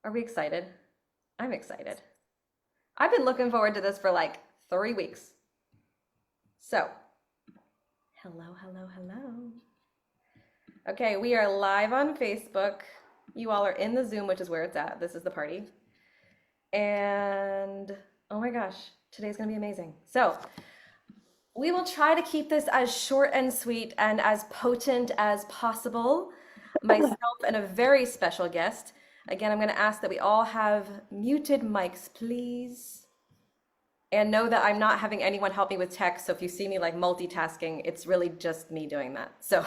Are we excited? I'm excited. I've been looking forward to this for like 3 weeks. So, hello, hello, hello. Okay, we are live on Facebook. You all are in the Zoom, which is where it's at. This is the party. And oh my gosh, today's gonna be amazing. So, we will try to keep this as short and sweet and as potent as possible. Myself and a very special guest. Again, I'm going to ask that we all have muted mics, please. And know that I'm not having anyone help me with text. So if you see me like multitasking, it's really just me doing that. So,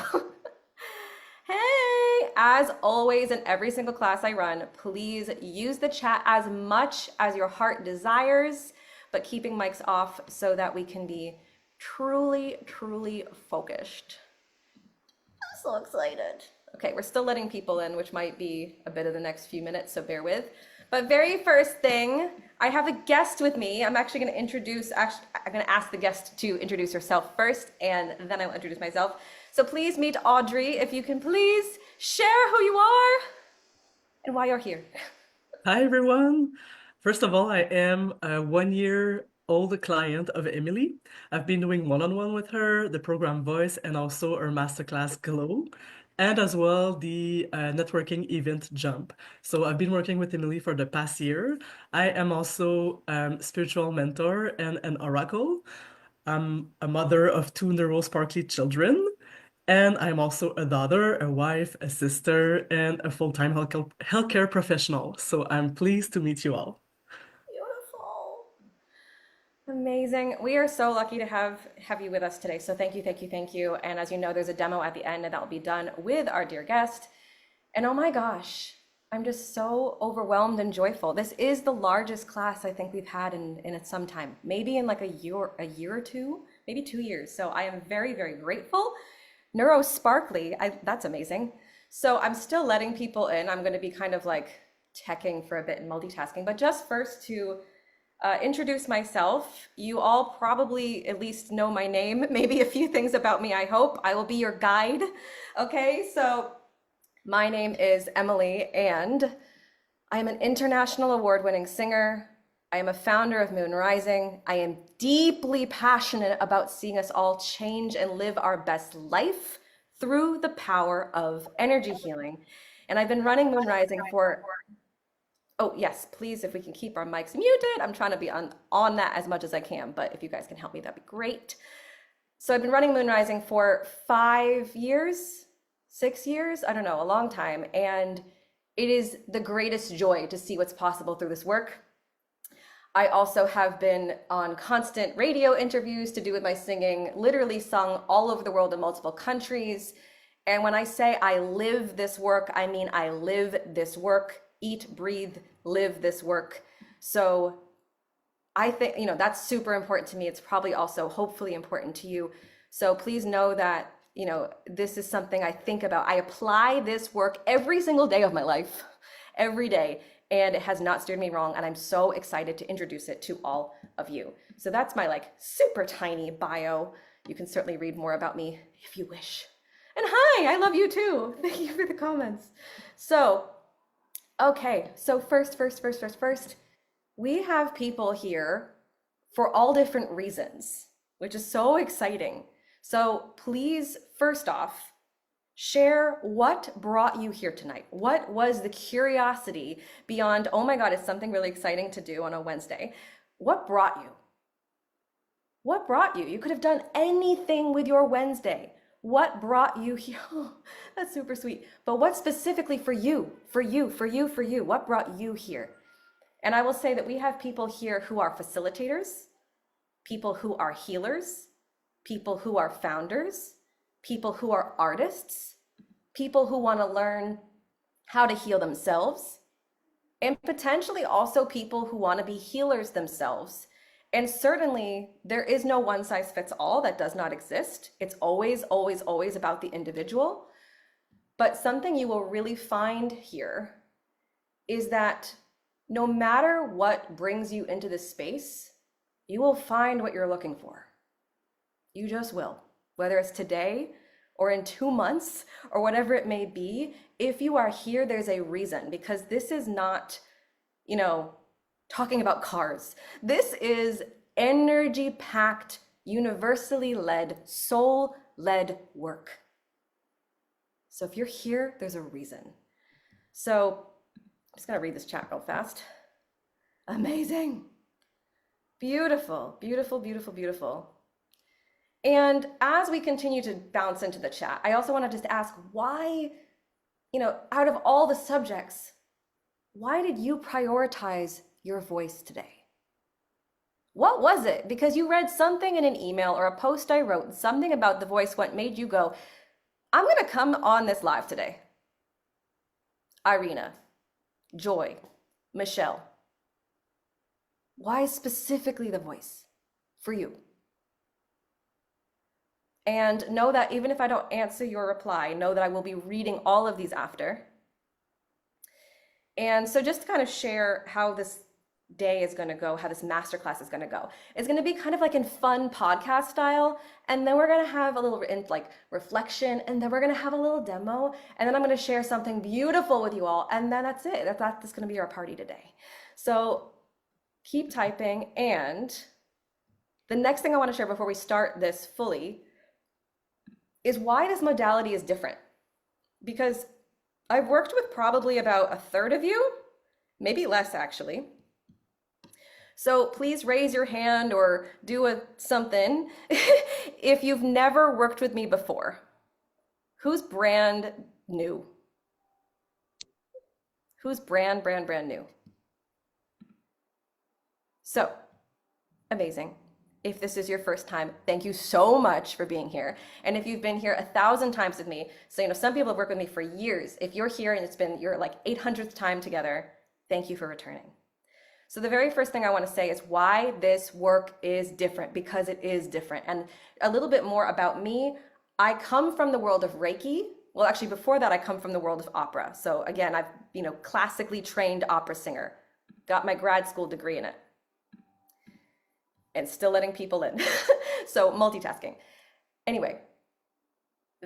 hey, as always, in every single class I run, please use the chat as much as your heart desires, but keeping mics off so that we can be truly, truly focused. I'm so excited. Okay, we're still letting people in, which might be a bit of the next few minutes, so bear with. But very first thing, I have a guest with me. I'm actually going to I'm going to ask the guest to introduce herself first, and then I will introduce myself. So please meet Odrée, if you can please share who you are and why you're here. Hi, everyone. First of all, I am a 1 year old client of Emily. I've been doing one-on-one with her, the program Voice, and also her masterclass Glow, and as well the networking event Jump. So I've been working with Emily for the past year. I am also spiritual mentor and an oracle. I'm a mother of two neuro-sparkly children. And I'm also a daughter, a wife, a sister, and a full-time healthcare professional. So I'm pleased to meet you all. Beautiful. Amazing. We are so lucky to have you with us today. So thank you, thank you, thank you. And as you know, there's a demo at the end and that will be done with our dear guest. And oh my gosh, I'm just so overwhelmed and joyful. This is the largest class I think we've had in some time, maybe in like a year or two, maybe 2 years. So I am very, very grateful. Neuro sparkly, that's amazing. So I'm still letting people in. I'm going to be kind of like teching for a bit and multitasking, but just first to introduce myself. You all probably at least know my name, maybe a few things about me, I hope. I will be your guide. Okay, so my name is Emily, and I am an international award-winning singer. I am a founder of Moon Rising. I am deeply passionate about seeing us all change and live our best life through the power of energy healing. And I've been running Moon Rising for, oh yes, please, if we can keep our mics muted. I'm trying to be on that as much as I can, but if you guys can help me, that'd be great. So I've been running Moon Rising for 5 years, 6 years, I don't know, a long time. And it is the greatest joy to see what's possible through this work. I also have been on constant radio interviews to do with my singing, literally sung all over the world in multiple countries. And when I say I live this work, I mean I live this work, eat, breathe, live this work. So I think, that's super important to me. It's probably also hopefully important to you. So please know that, this is something I think about. I apply this work every single day of my life, every day, and it has not steered me wrong. And I'm so excited to introduce it to all of you. So that's my like super tiny bio. You can certainly read more about me if you wish. And hi, I love you too. Thank you for the comments. So, okay, so first, we have people here for all different reasons, which is so exciting. So please, first off, share what brought you here tonight. What was the curiosity beyond, oh my God, it's something really exciting to do on a Wednesday. What brought you? What brought you? You could have done anything with your Wednesday. What brought you here? Oh, that's super sweet. But what specifically for you, what brought you here? And I will say that we have people here who are facilitators, people who are healers, people who are founders, people who are artists, people who want to learn how to heal themselves, and potentially also people who want to be healers themselves. And certainly there is no one size fits all. That does not exist. It's always, always, always about the individual. But something you will really find here is that no matter what brings you into this space, you will find what you're looking for. You just will. Whether it's today or in 2 months or whatever it may be, If you are here, there's a reason, because this is not, you know, talking about cars. This is energy packed, universally led, soul led work. So if you're here, there's a reason. So I'm just going to read this chat real fast. Amazing. Beautiful, beautiful, beautiful, beautiful. And as we continue to bounce into the chat, I also want to just ask why, out of all the subjects, why did you prioritize your voice today? What was it? Because you read something in an email or a post I wrote, something about the voice, what made you go, I'm going to come on this live today. Irina, Joy, Michelle. Why specifically the voice for you? And know that even if I don't answer your reply, know that I will be reading all of these after. And so just to kind of share how this day is going to go, how this masterclass is going to go. It's going to be kind of like in fun podcast style. And then we're going to have a little reflection, and then we're going to have a little demo. And then I'm going to share something beautiful with you all. And then that's it. That's going to be our party today. So keep typing. And the next thing I want to share before we start this fully is why this modality is different. Because I've worked with probably about a third of you, maybe less actually. So please raise your hand or do something if you've never worked with me before. Who's brand new? Who's brand new? So, amazing. If this is your first time, thank you so much for being here. And if you've been here 1,000 times with me, so some people have worked with me for years. If you're here and it's been your 800th time together, thank you for returning. So the very first thing I want to say is why this work is different, because it is different. And a little bit more about me. I come from the world of Reiki. Well, actually before that, I come from the world of opera. So again, I've, classically trained opera singer, got my grad school degree in it, and still letting people in. So multitasking. Anyway,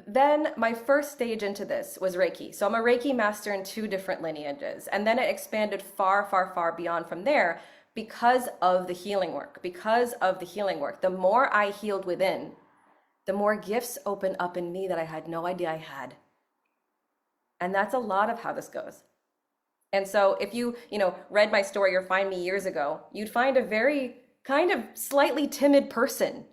then my first stage into this was Reiki. So I'm a Reiki master in 2 different lineages. And then it expanded far, far, far beyond from there because of the healing work. The more I healed within, the more gifts opened up in me that I had no idea I had. And that's a lot of how this goes. And so if you, read my story or find me years ago, you'd find a very kind of slightly timid person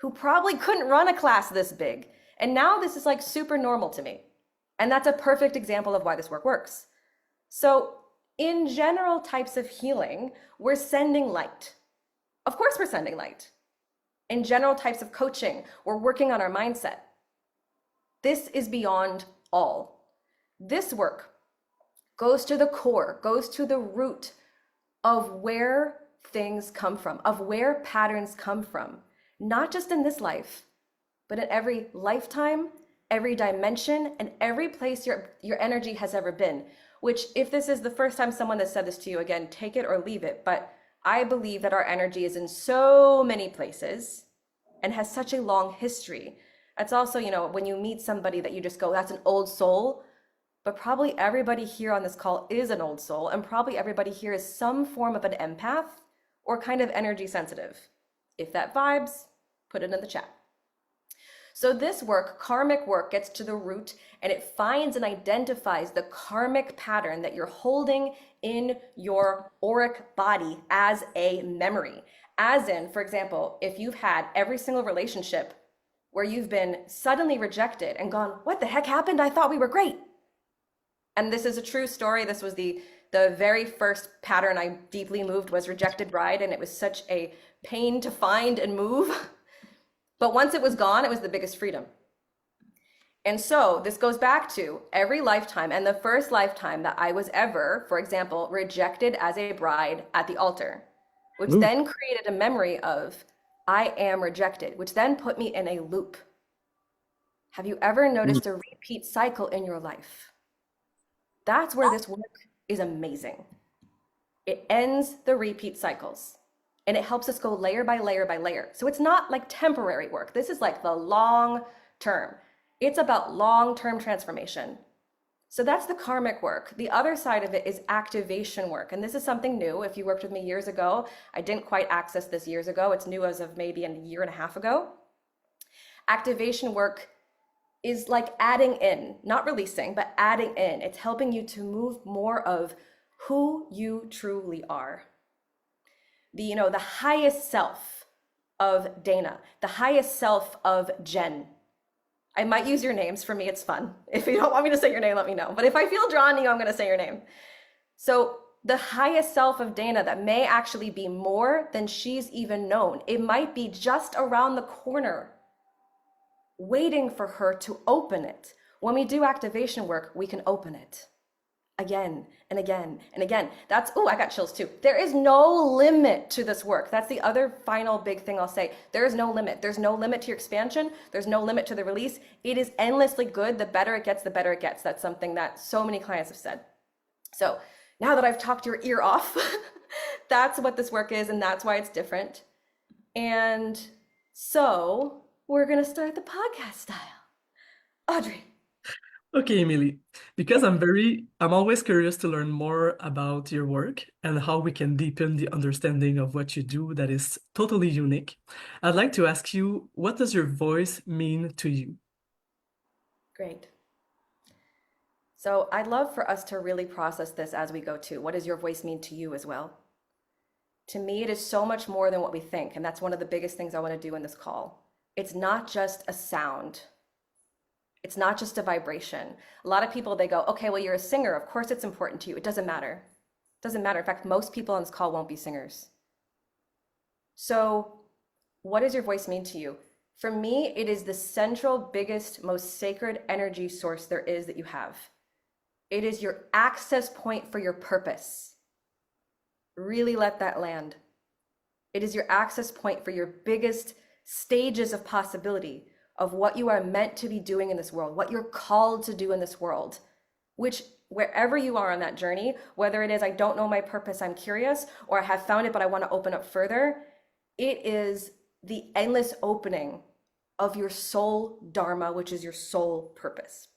who probably couldn't run a class this big. And now this is super normal to me. And that's a perfect example of why this work works. So in general types of healing, we're sending light. Of course we're sending light. In general types of coaching, we're working on our mindset. This is beyond all. This work goes to the core, goes to the root of where things come from, of where patterns come from, not just in this life, but in every lifetime, every dimension, and every place your energy has ever been. Which, if this is the first time someone has said this to you, again, take it or leave it. But I believe that our energy is in so many places and has such a long history. It's also, when you meet somebody that you just go, that's an old soul. But probably everybody here on this call is an old soul, and probably everybody here is some form of an empath or kind of energy sensitive. If that vibes, put it in the chat. So this work, karmic work, gets to the root, and it finds and identifies the karmic pattern that you're holding in your auric body as a memory. As in, for example, if you've had every single relationship where you've been suddenly rejected and gone, what the heck happened? I thought we were great. And this is a true story. This was the very first pattern I deeply moved was rejected bride, and it was such a pain to find and move. But once it was gone, it was the biggest freedom. And so this goes back to every lifetime, and the first lifetime that I was ever, for example, rejected as a bride at the altar, which then created a memory of I am rejected, which then put me in a loop. Have you ever noticed a repeat cycle in your life? That's where this work is amazing. It ends the repeat cycles. And it helps us go layer by layer by layer. So it's not like temporary work. This is like the long term. It's about long-term transformation. So that's the karmic work. The other side of it is activation work. And this is something new. If you worked with me years ago, I didn't quite access this years ago. It's new as of maybe a year and a half ago. Activation work is like adding in, not releasing, but adding in. It's helping you to move more of who you truly are. The highest self of Dana, the highest self of Jen. I might use your names. For me, it's fun. If you don't want me to say your name, let me know. But if I feel drawn to you, I'm going to say your name. So the highest self of Dana that may actually be more than she's even known. It might be just around the corner, waiting for her to open it. When we do activation work, we can open it again and again and again. I got chills too. There is no limit to this work. That's the other final big thing I'll say. There is no limit. There's no limit to your expansion. There's no limit to the release. It is endlessly good. The better it gets, the better it gets. That's something that so many clients have said. So now that I've talked your ear off, that's what this work is, and that's why it's different. And so we're going to start the podcast style. Odrée. Okay, Emily, because I'm always curious to learn more about your work and how we can deepen the understanding of what you do that is totally unique. I'd like to ask you, what does your voice mean to you? Great. So I'd love for us to really process this as we go too. What does your voice mean to you as well? To me, it is so much more than what we think. And that's one of the biggest things I want to do in this call. It's not just a sound. It's not just a vibration. A lot of people, they go, okay, well, you're a singer. Of course it's important to you. It doesn't matter. It doesn't matter. In fact, most people on this call won't be singers. So what does your voice mean to you? For me, it is the central, biggest, most sacred energy source there is that you have. It is your access point for your purpose. Really let that land. It is your access point for your biggest stages of possibility, of what you are meant to be doing in this world, what you're called to do in this world, which wherever you are on that journey, whether it is, I don't know my purpose, I'm curious, or I have found it, but I want to open up further, it is the endless opening of your soul dharma, which is your soul purpose.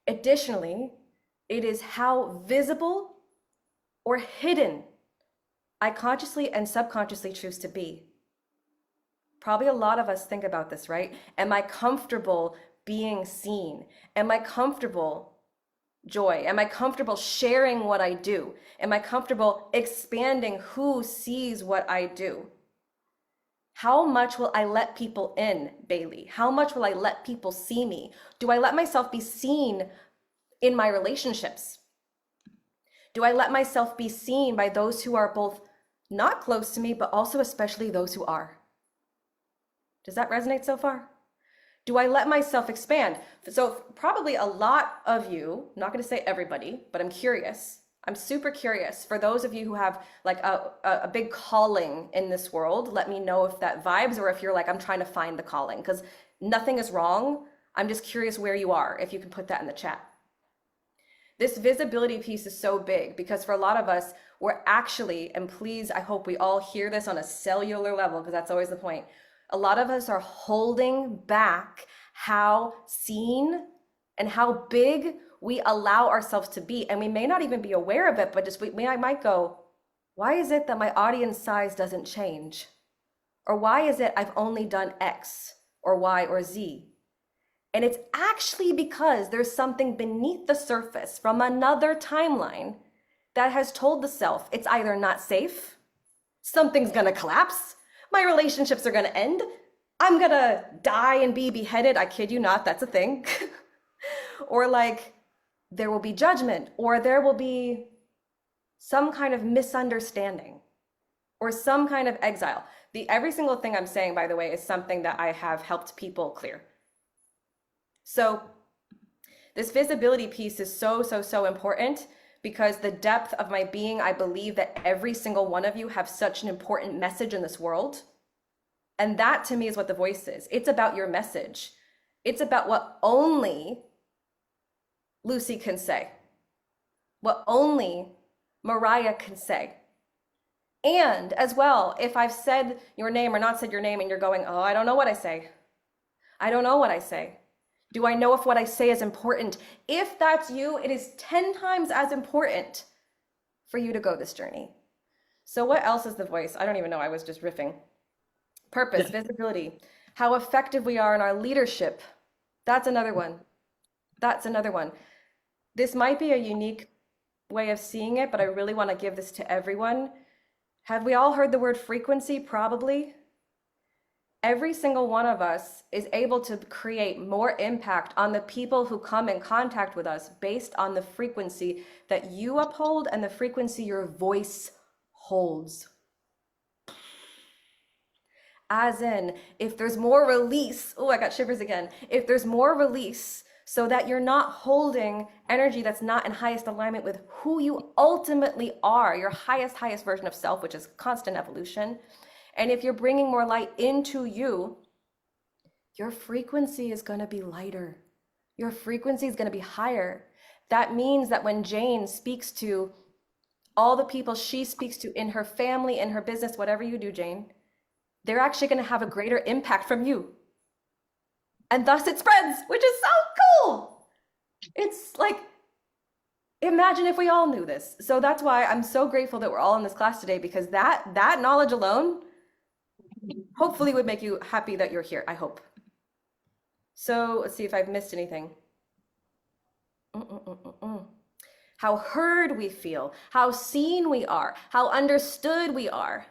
Additionally, it is how visible or hidden I consciously and subconsciously choose to be. Probably a lot of us think about this, right? Am I comfortable being seen? Am I comfortable, Joy? Am I comfortable sharing what I do? Am I comfortable expanding who sees what I do? How much will I let people in, Bailey? How much will I let people see me? Do I let myself be seen in my relationships? Do I let myself be seen by those who are both not close to me, but also especially those who are? Does that resonate so far? Do I let myself expand? So probably a lot of you, I'm not going to say everybody, but I'm curious. I'm super curious. For those of you who have like a big calling in this world, let me know if that vibes or if you're like, I'm trying to find the calling, because nothing is wrong. I'm just curious where you are, if you can put that in the chat. This visibility piece is so big because for a lot of us, we're actually, and please, I hope we all hear this on a cellular level, because that's always the point. A lot of us are holding back how seen and how big we allow ourselves to be. And we may not even be aware of it, but just I might go, why is it that my audience size doesn't change? Or why is it I've only done X or Y or Z? And it's actually because there's something beneath the surface from another timeline that has told the self it's either not safe, something's gonna collapse, my relationships are gonna end, I'm gonna die and be beheaded. I kid you not, that's a thing. Or like, there will be judgment, or there will be some kind of misunderstanding, or some kind of exile. Every single thing I'm saying, by the way, is something that I have helped people clear. So this visibility piece is so, so, so important, because the depth of my being, I believe that every single one of you have such an important message in this world. And that to me is what the voice is. It's about your message. It's about what only Lucy can say, what only Mariah can say. And as well, if I've said your name or not said your name and you're going, oh, I don't know what I say. I don't know what I say. Do I know if what I say is important? If that's you, it is 10 times as important for you to go this journey. So, what else is the voice? I don't even know. I was just riffing. Purpose, Yeah. visibility, how effective we are in our leadership. That's another one. That's another one. This might be a unique way of seeing it, but I really want to give this to everyone. Have we all heard the word frequency? Probably. Every single one of us is able to create more impact on the people who come in contact with us based on the frequency that you uphold and the frequency your voice holds. As in, if there's more release, oh, I got shivers again. If there's more release, so that you're not holding energy that's not in highest alignment with who you ultimately are, your highest version of self, which is constant evolution. And if you're bringing more light into you, your frequency is going to be lighter. Your frequency is going to be higher. That means that when Jane speaks to all the people she speaks to in her family, in her business, whatever you do, Jane, they're actually going to have a greater impact from you. And thus it spreads, which is so cool. It's like, imagine if we all knew this. So that's why I'm so grateful that we're all in this class today, because that knowledge alone hopefully would make you happy that you're here, I hope. So let's see if I've missed anything. How heard we feel, how seen we are, how understood we are.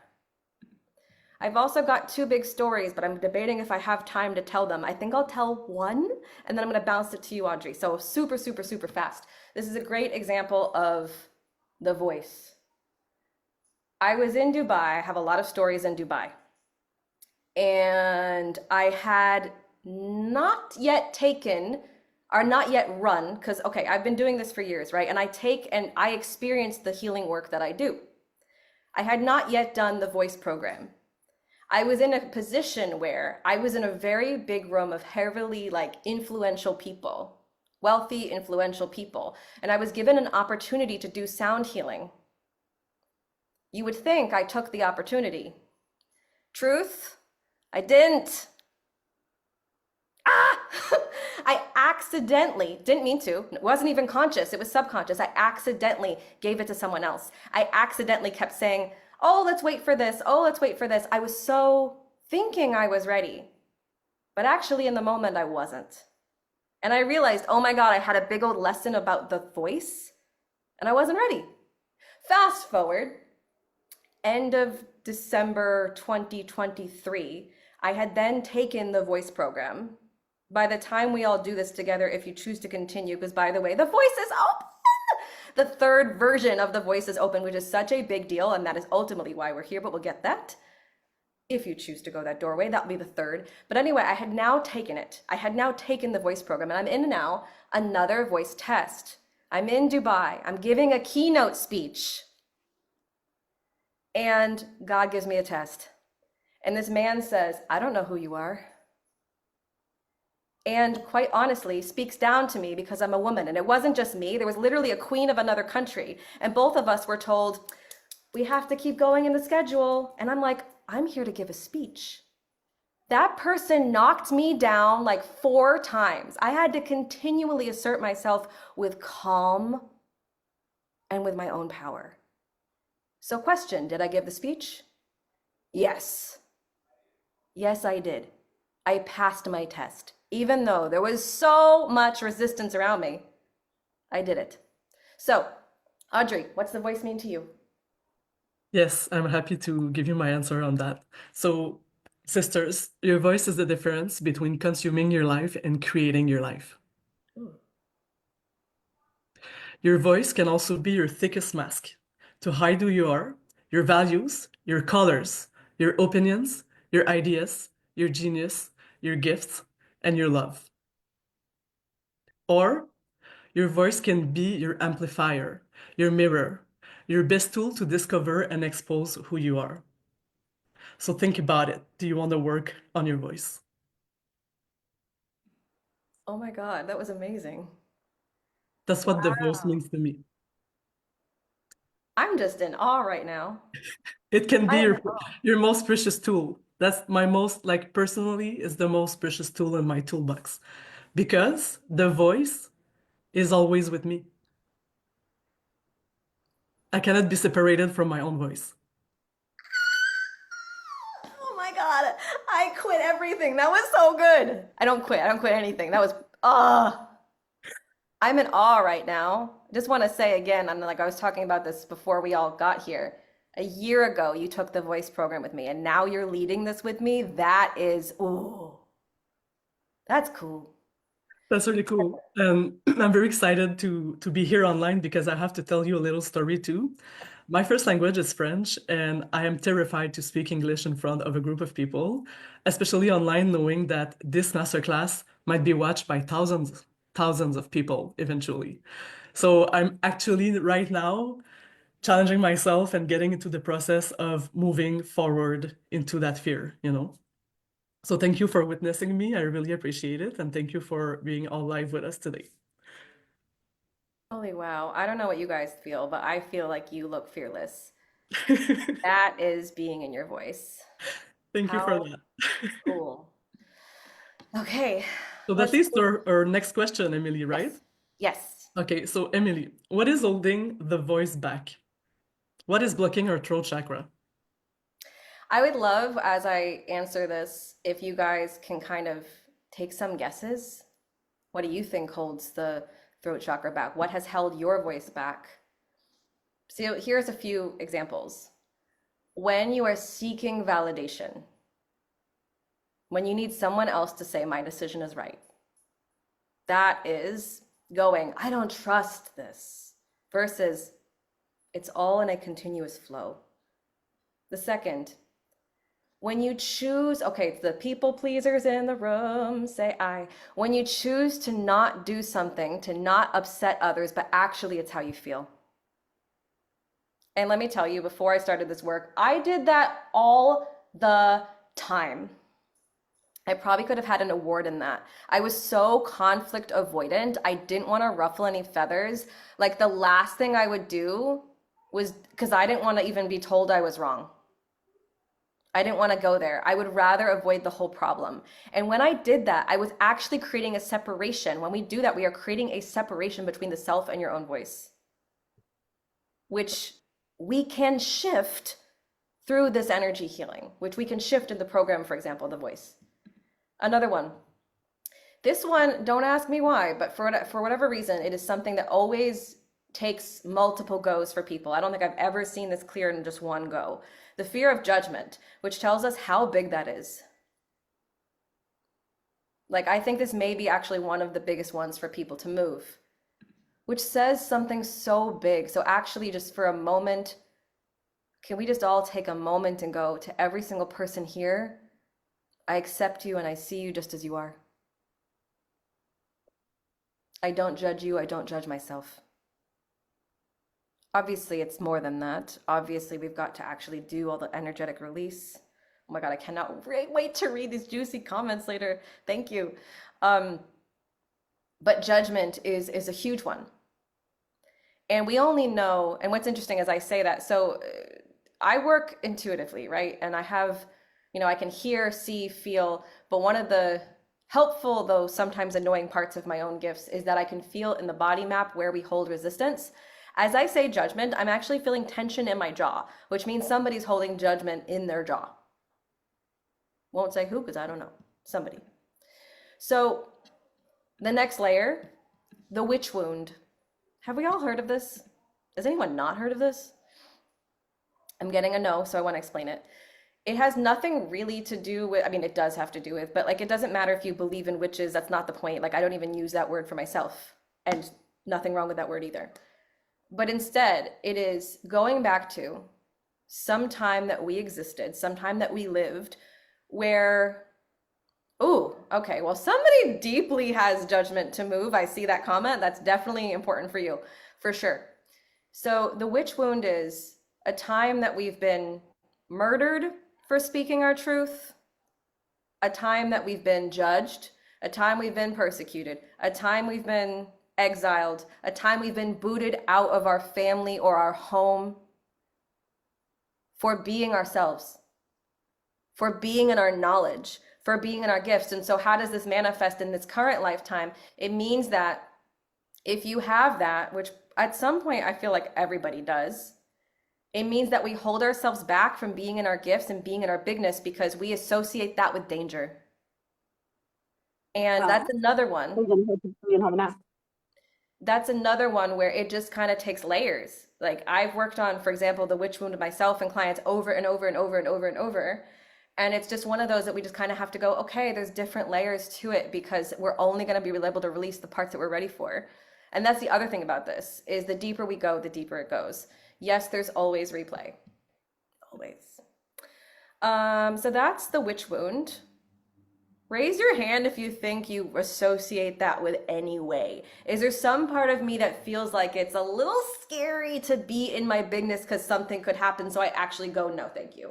I've also got two big stories, but I'm debating if I have time to tell them. I think I'll tell one, and then I'm going to bounce it to you, Odrée. So super, super, super fast. This is a great example of the voice. I was in Dubai. I have a lot of stories in Dubai. And I had not yet taken or not yet run, because, okay, I've been doing this for years, right? And I experience the healing work that I do. I had not yet done the voice program. I was in a position where I was in a very big room of heavily influential people, wealthy, influential people. And I was given an opportunity to do sound healing. You would think I took the opportunity. Truth, I didn't. I accidentally, didn't mean to, it wasn't even conscious, it was subconscious. I accidentally gave it to someone else. I accidentally kept saying, oh, let's wait for this. Oh, let's wait for this. I was so thinking I was ready, but actually in the moment I wasn't. And I realized, oh my God, I had a big old lesson about the voice and I wasn't ready. Fast forward, end of December 2023, I had then taken the voice program. By the time we all do this together, if you choose to continue, because by the way, the voice is open. The third version of the voice is open, which is such a big deal, and that is ultimately why we're here, but we'll get that. If you choose to go that doorway, that'll be the third. But anyway, I had now taken it. I had now taken the voice program, and I'm in now another voice test. I'm in Dubai. I'm giving a keynote speech. And God gives me a test. And this man says, I don't know who you are. And quite honestly, speaks down to me because I'm a woman. And it wasn't just me. There was literally a queen of another country. And both of us were told, we have to keep going in the schedule. And I'm like, I'm here to give a speech. That person knocked me down like 4 times. I had to continually assert myself with calm and with my own power. So question, did I give the speech? Yes. Yes, I did. I passed my test. Even though there was so much resistance around me, I did it. So, Odrée, what's the voice mean to you? Yes, I'm happy to give you my answer on that. So, sisters, your voice is the difference between consuming your life and creating your life. Ooh. Your voice can also be your thickest mask to hide who you are, your values, your colors, your opinions, your ideas, your genius, your gifts, and your love. Or your voice can be your amplifier, your mirror, your best tool to discover and expose who you are. So think about it. Do you want to work on your voice? Oh my God, that was amazing. That's what the voice Wow. means to me. I'm just in awe right now. It can be I am in awe. your most precious tool. That's my most, like personally, is the most precious tool in my toolbox because the voice is always with me. I cannot be separated from my own voice. Oh my God. I quit everything. That was so good. I don't quit. I don't quit anything. That was, I'm in awe right now. I just want to say again, I'm like I was talking about this before we all got here. A year ago, you took the voice program with me, and now you're leading this with me. That is, ooh, that's cool. That's really cool. I'm very excited to be here online because I have to tell you a little story too. My first language is French, and I am terrified to speak English in front of a group of people, especially online, knowing that this masterclass might be watched by thousands of people eventually. So I'm actually right now challenging myself and getting into the process of moving forward into that fear, you know? So thank you for witnessing me. I really appreciate it. And thank you for being all live with us today. Holy wow. I don't know what you guys feel, but I feel like you look fearless. That is being in your voice. Thank you for How that. cool. Okay, So that let's leads to do our next question, Emily, right? yes. Yes. Okay, so Emily, what is holding the voice back? What is blocking our throat chakra? I would love, as I answer this, if you guys can kind of take some guesses. What do you think holds the throat chakra back? What has held your voice back? So here's a few examples. When you are seeking validation, when you need someone else to say, my decision is right, that is going, I don't trust this, versus it's all in a continuous flow. The second, when you choose, okay, the people pleasers in the room say I. When you choose to not do something, to not upset others, but actually it's how you feel. And let me tell you, before I started this work, I did that all the time. I probably could have had an award in that. I was so conflict avoidant. I didn't want to ruffle any feathers. Like the last thing I would do was because I didn't want to even be told I was wrong. I didn't want to go there. I would rather avoid the whole problem. And when I did that, I was actually creating a separation. When we do that, we are creating a separation between the self and your own voice, which we can shift through this energy healing, which we can shift in the program, for example, the voice. Another one. This one, don't ask me why, but for whatever reason, it is something that always takes multiple goes for people. I don't think I've ever seen this clear in just one go. The fear of judgment, which tells us how big that is. Like, I think this may be actually one of the biggest ones for people to move, which says something so big. So actually, just for a moment, can we just all take a moment and go to every single person here? I accept you and I see you just as you are. I don't judge you. I don't judge myself. Obviously, it's more than that. Obviously, we've got to actually do all the energetic release. Oh my God, I cannot wait to read these juicy comments later. Thank you. But judgment is a huge one. And we only know, and what's interesting as I say that, so I work intuitively, right? And I have, I can hear, see, feel, but one of the helpful, though sometimes annoying parts of my own gifts is that I can feel in the body map where we hold resistance. As I say judgment, I'm actually feeling tension in my jaw, which means somebody's holding judgment in their jaw. Won't say who, because I don't know. Somebody. So the next layer, the witch wound. Have we all heard of this? Has anyone not heard of this? I'm getting a no, so I want to explain it. It has nothing really to do with, I mean, it does have to do with, but like, it doesn't matter if you believe in witches. That's not the point. Like, I don't even use that word for myself, and nothing wrong with that word either. But instead, it is going back to some time that we existed, some time that we lived, where, oh, okay, well, somebody deeply has judgment to move. I see that comment. That's definitely important for you, for sure. So the witch wound is a time that we've been murdered for speaking our truth, a time that we've been judged, a time we've been persecuted, a time we've been exiled, a time we've been booted out of our family or our home for being ourselves, for being in our knowledge, for being in our gifts. And so how does this manifest in this current lifetime? It means that if you have that, which at some point I feel like everybody does, it means that we hold ourselves back from being in our gifts and being in our bigness because we associate that with danger. And Well, that's another one. we're gonna head to and have a nap. That's another one where it just kind of takes layers. Like I've worked on, for example, the witch wound myself and clients over and over and over and over and over. And it's just one of those that we just kind of have to go, okay, there's different layers to it because we're only going to be able to release the parts that we're ready for. And that's the other thing about this is the deeper we go, the deeper it goes. Yes, there's always replay. Always. So that's the witch wound. Raise your hand if you think you associate that with any way. Is there some part of me that feels like it's a little scary to be in my bigness because something could happen, so I actually go, no, thank you.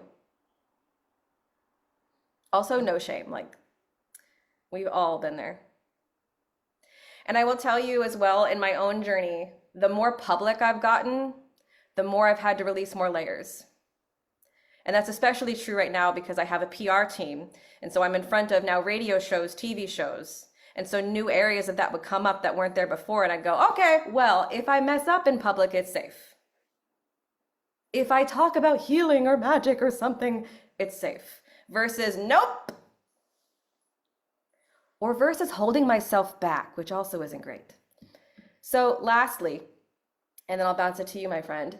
Also, no shame. Like, we've all been there. And I will tell you as well, in my own journey, the more public I've gotten, the more I've had to release more layers. And that's especially true right now because I have a PR team. And so I'm in front of now radio shows, TV shows. And so new areas of that would come up that weren't there before. And I'd go, okay, well, if I mess up in public, it's safe. If I talk about healing or magic or something, it's safe. Versus, nope. Or versus holding myself back, which also isn't great. So lastly, and then I'll bounce it to you, my friend,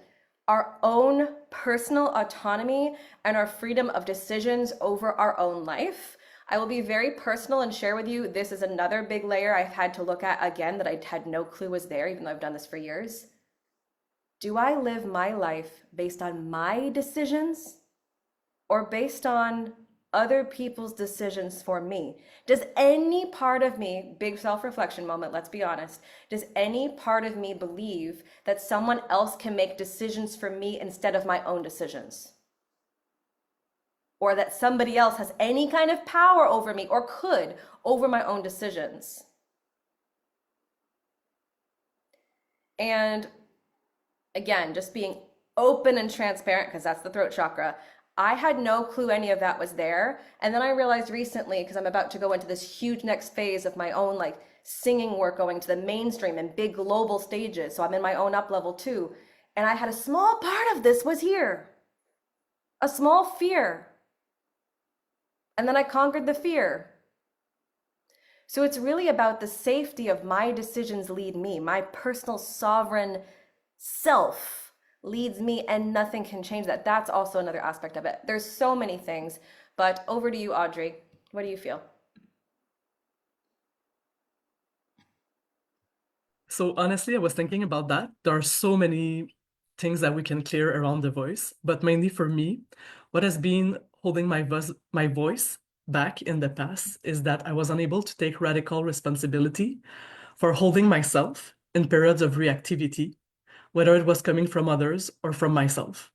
our own personal autonomy and our freedom of decisions over our own life. I will be very personal and share with you, this is another big layer I've had to look at again that I had no clue was there, even though I've done this for years. Do I live my life based on my decisions or based on other people's decisions for me? Does any part of me, big self-reflection moment, let's be honest, does any part of me believe that someone else can make decisions for me instead of my own decisions? Or that somebody else has any kind of power over me or could over my own decisions? And again, just being open and transparent, because that's the throat chakra. I had no clue any of that was there. And then I realized recently, because I'm about to go into this huge next phase of my own like singing work, going to the mainstream and big global stages. So I'm in my own up level too. And I had a small part of this was here, a small fear. And then I conquered the fear. So it's really about the safety of my decisions lead me, my personal sovereign self leads me, and nothing can change that. That's also another aspect of it. There's so many things, but over to you, Odrée. What do you feel? So honestly, I was thinking about that. There are so many things that we can clear around the voice, but mainly for me, what has been holding my voice back in the past is that I was unable to take radical responsibility for holding myself in periods of reactivity, whether it was coming from others or from myself.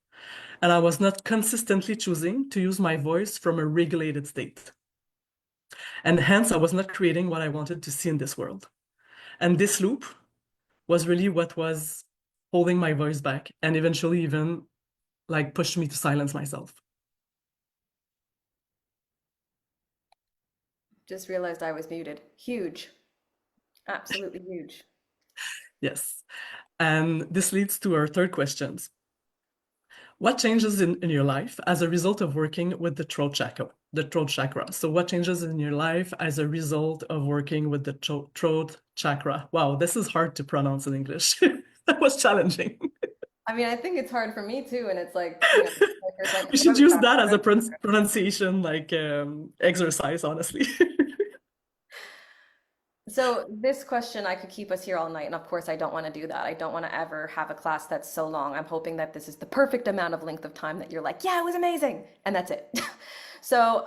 And I was not consistently choosing to use my voice from a regulated state. And hence, I was not creating what I wanted to see in this world. And this loop was really what was holding my voice back and eventually even like pushed me to silence myself. Just realized I was muted. Huge. Absolutely huge. Yes. And this leads to our third questions. What changes in your life as a result of working with the throat chakra? The throat chakra. So what changes in your life as a result of working with the throat chakra? Wow, this is hard to pronounce in English. That was challenging. I mean, I think it's hard for me too, and it's like, you know, We should use that as a pronunciation like exercise, honestly. So this question, I could keep us here all night, and of course I don't want to do that. I don't want to ever have a class that's so long. I'm hoping that this is the perfect amount of length of time that you're like, yeah, it was amazing, and that's it. So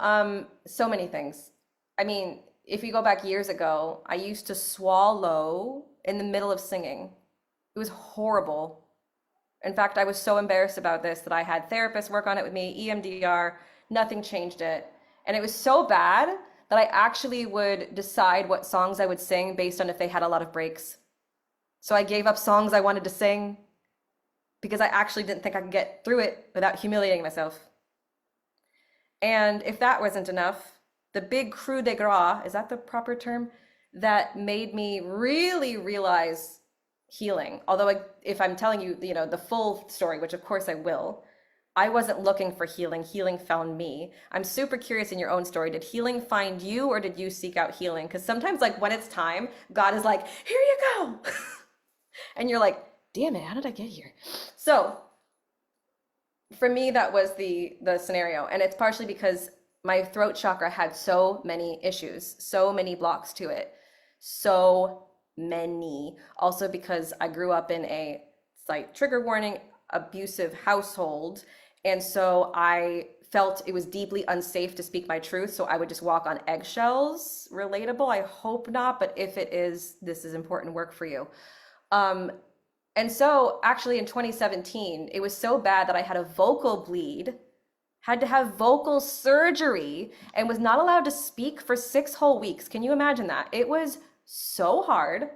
many things. I mean, if you go back years ago, I used to swallow in the middle of singing. It was horrible. In fact, I was so embarrassed about this that I had therapists work on it with me, EMDR, nothing changed it. And it was so bad that I actually would decide what songs I would sing based on if they had a lot of breaks. So I gave up songs I wanted to sing because I actually didn't think I could get through it without humiliating myself. And if that wasn't enough, the big coup de grace, is that the proper term? That made me really realize healing. Although if I'm telling you, the full story, which of course I will, I wasn't looking for healing. Healing found me. I'm super curious in your own story. Did healing find you or did you seek out healing? Because sometimes, like when it's time, God is like, here you go. And you're like, damn it, how did I get here? So for me, that was the scenario. And it's partially because my throat chakra had so many issues, so many blocks to it. So many. Also because I grew up in a slight trigger warning, abusive household. And so I felt it was deeply unsafe to speak my truth. So I would just walk on eggshells. Relatable? I hope not. But if it is, this is important work for you. Um, and so actually in 2017, it was so bad that I had a vocal bleed, had to have vocal surgery, and was not allowed to speak for 6 whole weeks. Can you imagine that? It was so hard.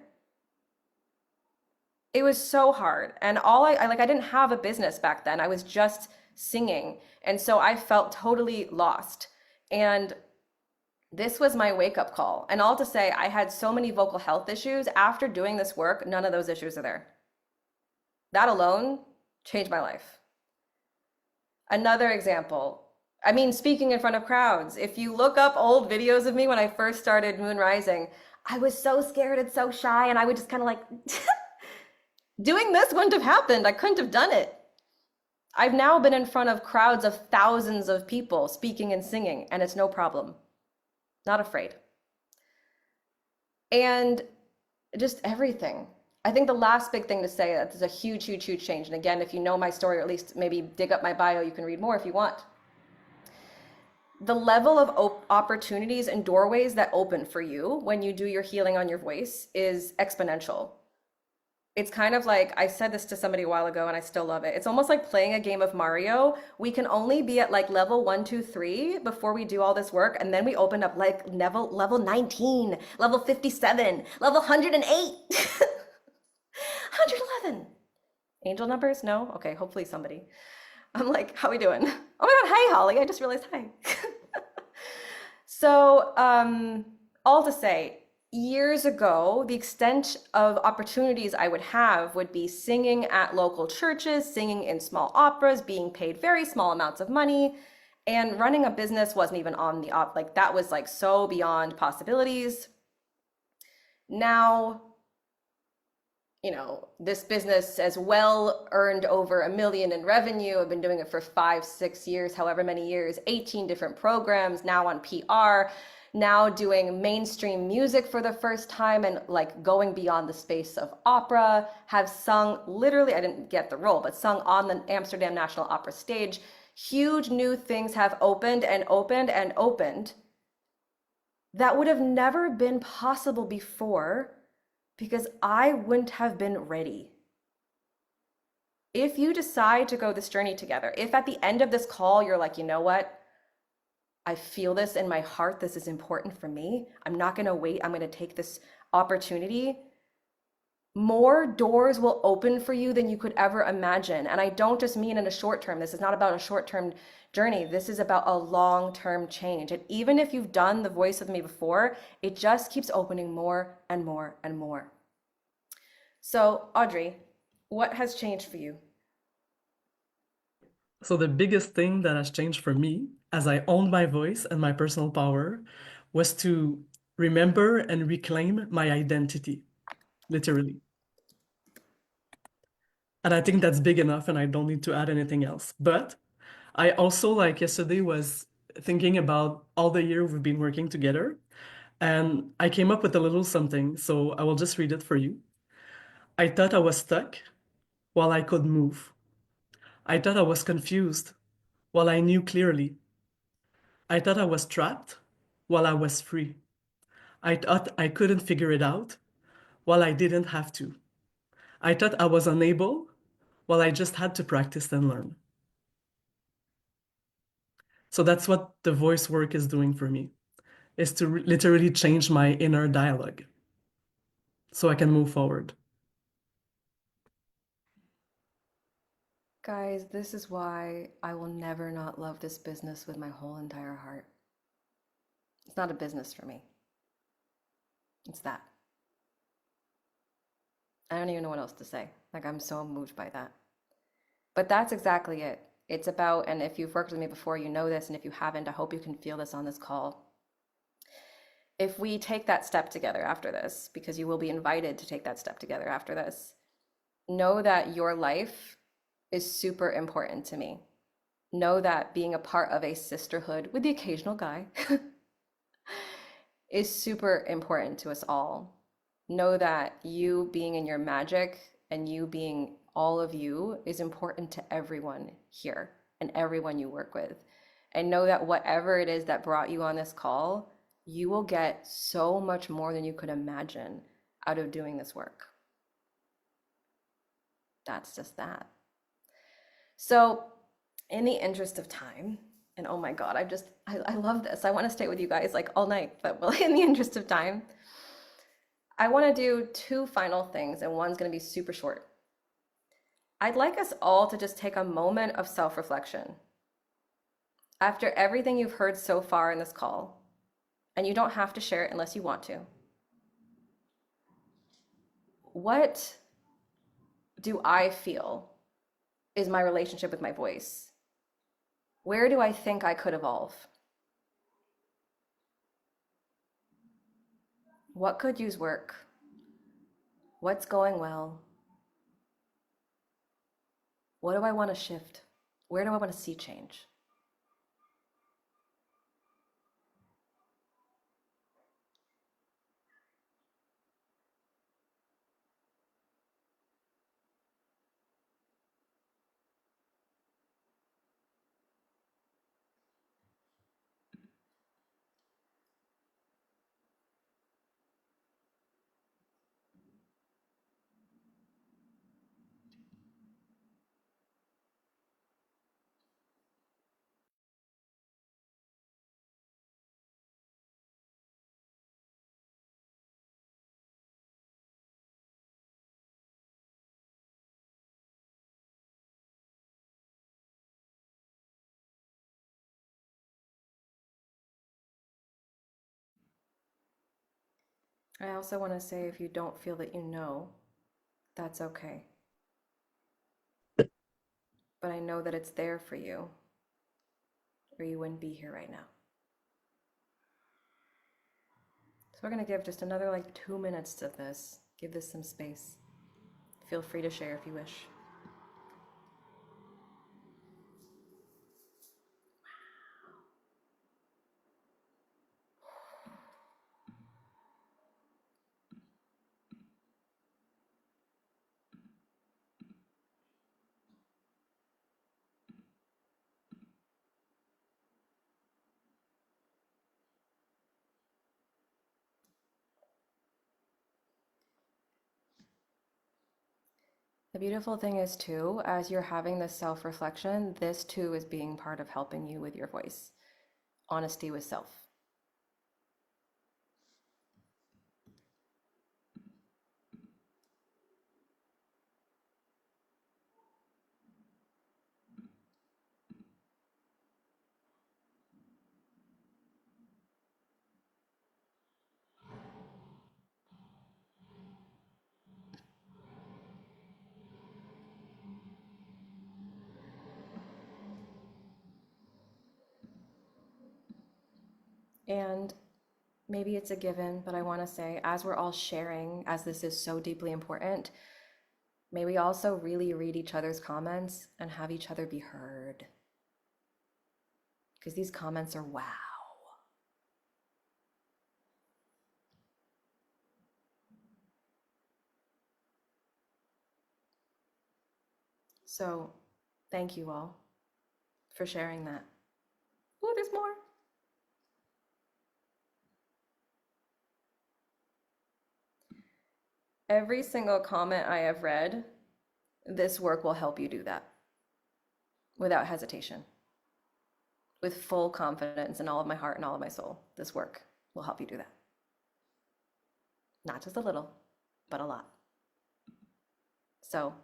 It was so hard. And I didn't have a business back then. I was just singing. And so I felt totally lost. And this was my wake up call. And all to say, I had so many vocal health issues. After doing this work, none of those issues are there. That alone changed my life. Another example, I mean, speaking in front of crowds. If you look up old videos of me when I first started Moon Rising, I was so scared and so shy, and I would just kind of like, doing this wouldn't have happened. I couldn't have done it. I've now been in front of crowds of thousands of people speaking and singing, and it's no problem. Not afraid. And just everything. I think the last big thing to say that there's a huge, huge, huge change. And again, if you know my story, or at least maybe dig up my bio, you can read more if you want. The level of opportunities and doorways that open for you when you do your healing on your voice is exponential. It's kind of like, I said this to somebody a while ago and I still love it. It's almost like playing a game of Mario. We can only be at like level 1, 2, 3 before we do all this work. And then we open up like level 19, level 57, level 108, 111. Angel numbers? No? Okay, hopefully somebody. I'm like, how we doing? Oh my God, hi Holly, I just realized hi. So, all to say, years ago, the extent of opportunities I would have would be singing at local churches, singing in small operas, being paid very small amounts of money, and running a business wasn't even on the like that was like so beyond possibilities. Now, this business has well earned over 1 million in revenue. I've been doing it for 5, 6 years, however many years, 18 different programs, now on PR, now doing mainstream music for the first time and like going beyond the space of opera, have sung literally, I didn't get the role, but sung on the Amsterdam National Opera stage. Huge new things have opened and opened and opened that would have never been possible before because I wouldn't have been ready. If you decide to go this journey together, if at the end of this call, you're like, you know what? I feel this in my heart. This is important for me. I'm not going to wait. I'm going to take this opportunity. More doors will open for you than you could ever imagine. And I don't just mean in a short term. This is not about a short term journey. This is about a long term change. And even if you've done the voice with me before, it just keeps opening more and more and more. So, Odrée, what has changed for you? So the biggest thing that has changed for me as I owned my voice and my personal power was to remember and reclaim my identity, literally. And I think that's big enough and I don't need to add anything else. But I also, like yesterday, was thinking about all the year we've been working together. And I came up with a little something, so I will just read it for you. I thought I was stuck while I could move. I thought I was confused while I knew clearly. I thought I was trapped while I was free. I thought I couldn't figure it out while I didn't have to. I thought I was unable while I just had to practice and learn. So that's what the voice work is doing for me, is to literally change my inner dialogue so I can move forward. Guys, this is why I will never not love this business with my whole entire heart. It's not a business for me. It's that. I don't even know what else to say. Like, I'm so moved by that. But that's exactly it. It's about, and if you've worked with me before, you know this, and if you haven't, I hope you can feel this on this call. If we take that step together after this, because you will be invited to take that step together after this, know that your life is super important to me. Know that being a part of a sisterhood with the occasional guy is super important to us all. Know that you being in your magic and you being all of you is important to everyone here and everyone you work with. And know that whatever it is that brought you on this call, you will get so much more than you could imagine out of doing this work. That's just that. So, in the interest of time, and oh my God, I love this. I want to stay with you guys like all night, but well, in the interest of time, I want to do two final things, and one's going to be super short. I'd like us all to just take a moment of self-reflection. After everything you've heard so far in this call, and you don't have to share it unless you want to, what do I feel is my relationship with my voice? Where do I think I could evolve? What could use work? What's going well? What do I want to shift? Where do I want to see change? I also want to say if you don't feel that you know, that's okay. But I know that it's there for you, or you wouldn't be here right now. So we're going to give just another like 2 minutes to this. Give this some space. Feel free to share if you wish. The beautiful thing is, too, as you're having this self reflection, this too is being part of helping you with your voice. Honesty with self. And maybe it's a given, but I want to say, as we're all sharing, as this is so deeply important, may we also really read each other's comments and have each other be heard. Because these comments are wow. So, thank you all for sharing that. Oh, there's more. Every single comment I have read, this work will help you do that without hesitation, with full confidence in all of my heart and all of my soul. This work will help you do that. Not just a little, but a lot. So,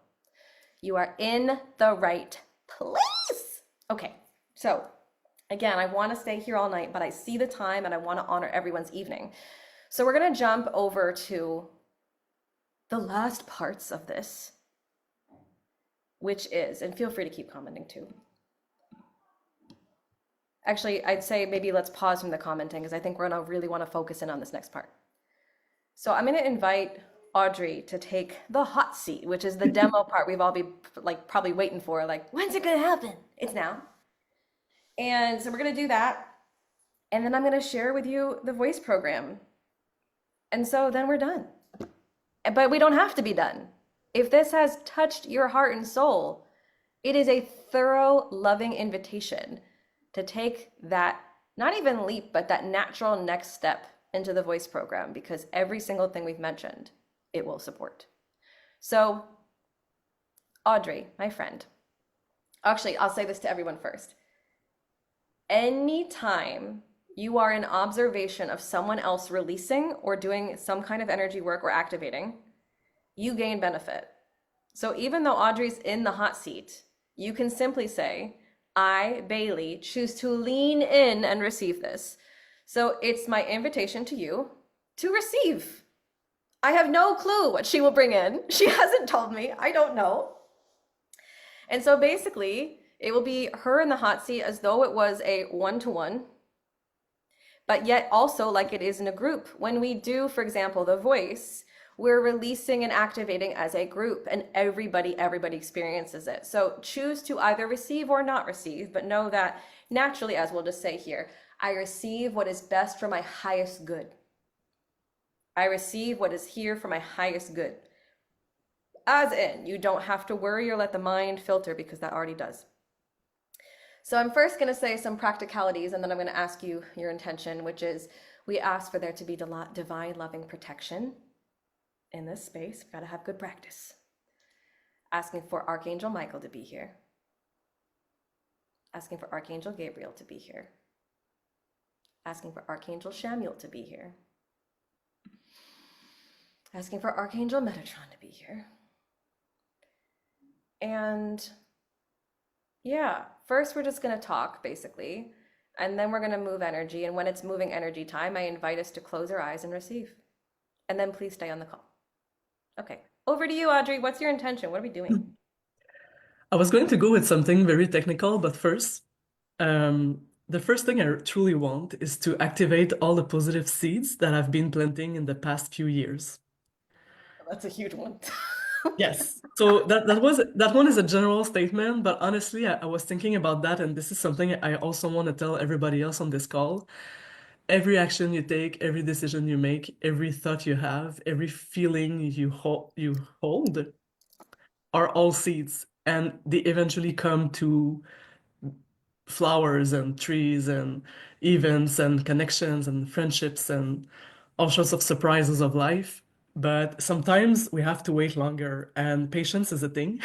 you are in the right place. Okay, so Again, I want to stay here all night, but I see the time and I want to honor everyone's evening. So we're going to jump over to the last parts of this, which is, and feel free to keep commenting too. Actually, I'd say maybe let's pause from the commenting because I think we're going to really want to focus in on this next part. So I'm going to invite Odrée to take the hot seat, which is the demo part we've all been like probably waiting for. Like, when's it going to happen? It's now. And so we're going to do that. And then I'm going to share with you the voice program. And so then we're done. But we don't have to be done. If this has touched your heart and soul, it is a thorough, loving invitation to take that, not even leap, but that natural next step into the voice program, because every single thing we've mentioned, it will support. So, Odrée, my friend, actually, I'll say this to everyone first. Anytime you are in observation of someone else releasing or doing some kind of energy work or activating, you gain benefit. So even though Odrée's in the hot seat, you can simply say, I, Bailey, choose to lean in and receive this. So it's my invitation to you to receive. I have no clue what she will bring in. She hasn't told me. I don't know. And so basically, it will be her in the hot seat as though it was a one-to-one, but yet also like it is in a group. When we do, for example, the voice, we're releasing and activating as a group, and everybody experiences it. So choose to either receive or not receive, but know that naturally, as we'll just say here, I receive what is best for my highest good. I receive what is here for my highest good. As in, you don't have to worry or let the mind filter, because that already does. So I'm first going to say some practicalities, and then I'm going to ask you your intention, which is we ask for there to be divine loving protection in this space. We've got to have good practice. Asking for Archangel Michael to be here. Asking for Archangel Gabriel to be here. Asking for Archangel Shamuel to be here. Asking for Archangel Metatron to be here. And yeah, first we're just going to talk basically, and then we're going to move energy. And when it's moving energy time, I invite us to close our eyes and receive. And then please stay on the call. Okay, over to you, Odrée. What's your intention? What are we doing? I was going to go with something very technical, but first, the first thing I truly want is to activate all the positive seeds that I've been planting in the past few years. That's a huge one. Yes. So that one is a general statement, but honestly, I was thinking about that, and this is something I also want to tell everybody else on this call. Every action you take, every decision you make, every thought you have, every feeling you hold are all seeds, and they eventually come to flowers and trees and events and connections and friendships and all sorts of surprises of life. But sometimes we have to wait longer, and patience is a thing.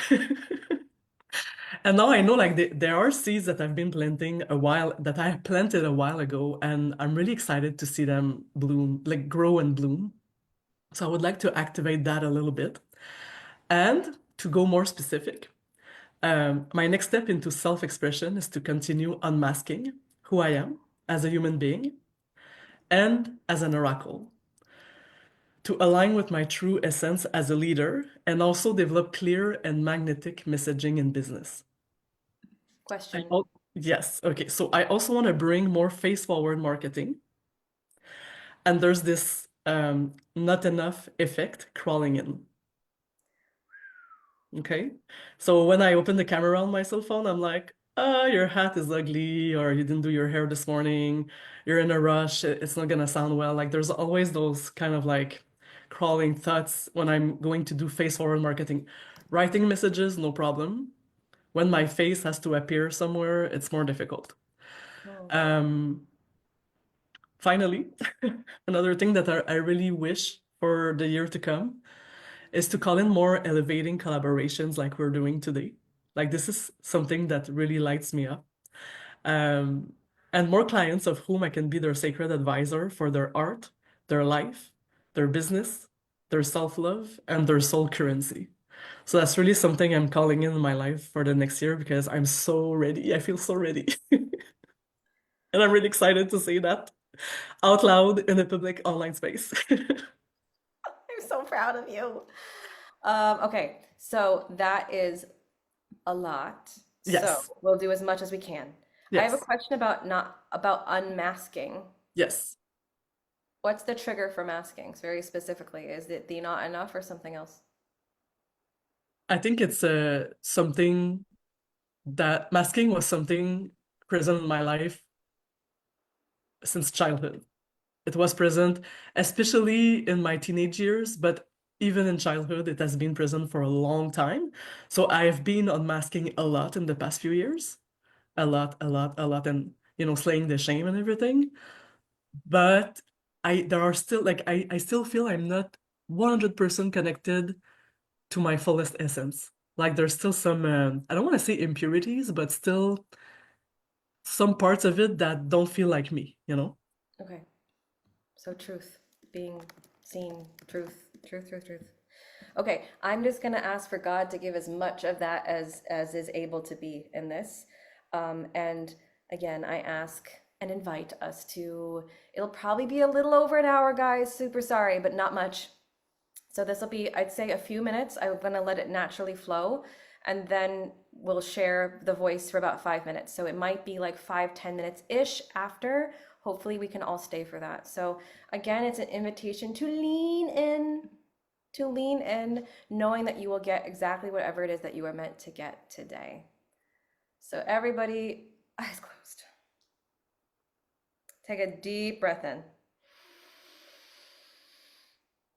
And now I know like there are seeds that I've been planting a while that I planted a while ago, and I'm really excited to see them bloom, like grow and bloom. So I would like to activate that a little bit. And to go more specific, my next step into self-expression is to continue unmasking who I am as a human being and as an oracle, to align with my true essence as a leader and also develop clear and magnetic messaging in business. Question. Yes, okay. So I also want to bring more face-forward marketing. And there's this not enough effect crawling in. Okay. So when I open the camera on my cell phone, I'm like, your hat is ugly, or you didn't do your hair this morning, you're in a rush, it's not gonna sound well. Like there's always those kind of like crawling thoughts when I'm going to do face forward marketing. Writing messages, no problem. When my face has to appear somewhere, it's more difficult. Oh. Um, Finally, another thing that I really wish for the year to come is to call in more elevating collaborations like we're doing today. Like this is something that really lights me up. Um, and more clients of whom I can be their sacred advisor for their art, their life, their business, their self-love, and their soul currency. So that's really something I'm calling in my life for the next year because I'm so ready. I feel so ready. And I'm really excited to say that out loud in a public online space. I'm so proud of you. Okay, so that is a lot. So Yes, we'll do as much as we can. I have a yes, question about not about unmasking. yes. What's the trigger for masking, very specifically? Is it the not enough or something else? I think it's something that masking was something present in my life since childhood. It was present, especially in my teenage years, but even in childhood, it has been present for a long time. So I've been unmasking a lot in the past few years, a lot, a lot, a lot, and slaying the shame and everything. But there are still like I still feel I'm not 100% connected to my fullest essence. Like there's still some I don't want to say impurities, but still some parts of it that don't feel like me. Okay, so truth, being seen, truth. Okay, I'm just gonna ask for God to give as much of that as is able to be in this. And again, I ask and invite us to, it'll probably be a little over an hour, guys. Super sorry, but not much. So this will be, I'd say, a few minutes. I'm gonna let it naturally flow, and then we'll share the voice for about 5 minutes. So it might be like 5, 10 minutes-ish after. Hopefully we can all stay for that. So again, it's an invitation to lean in, knowing that you will get exactly whatever it is that you are meant to get today. So everybody, eyes closed. Take a deep breath in.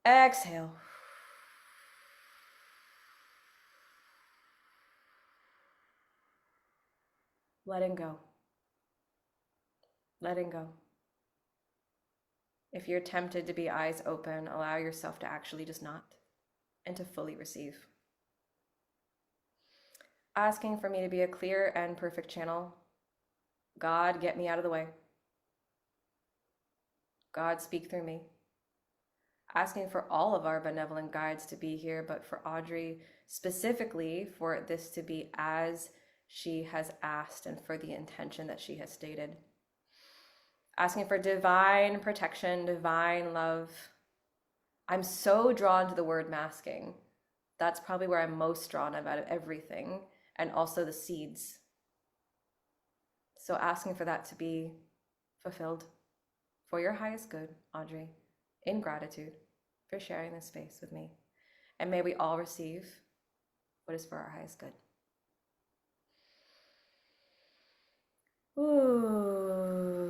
Exhale. Letting go. Letting go. If you're tempted to be eyes open, allow yourself to actually just not and to fully receive. Asking for me to be a clear and perfect channel. God, get me out of the way. God, speak through me. Asking for all of our benevolent guides to be here, but for Odrée specifically, for this to be as she has asked and for the intention that she has stated. Asking for divine protection, divine love. I'm so drawn to the word masking. That's probably where I'm most drawn out of everything, and also the seeds. So asking for that to be fulfilled for your highest good, Odrée, in gratitude for sharing this space with me. And may we all receive what is for our highest good. Ooh.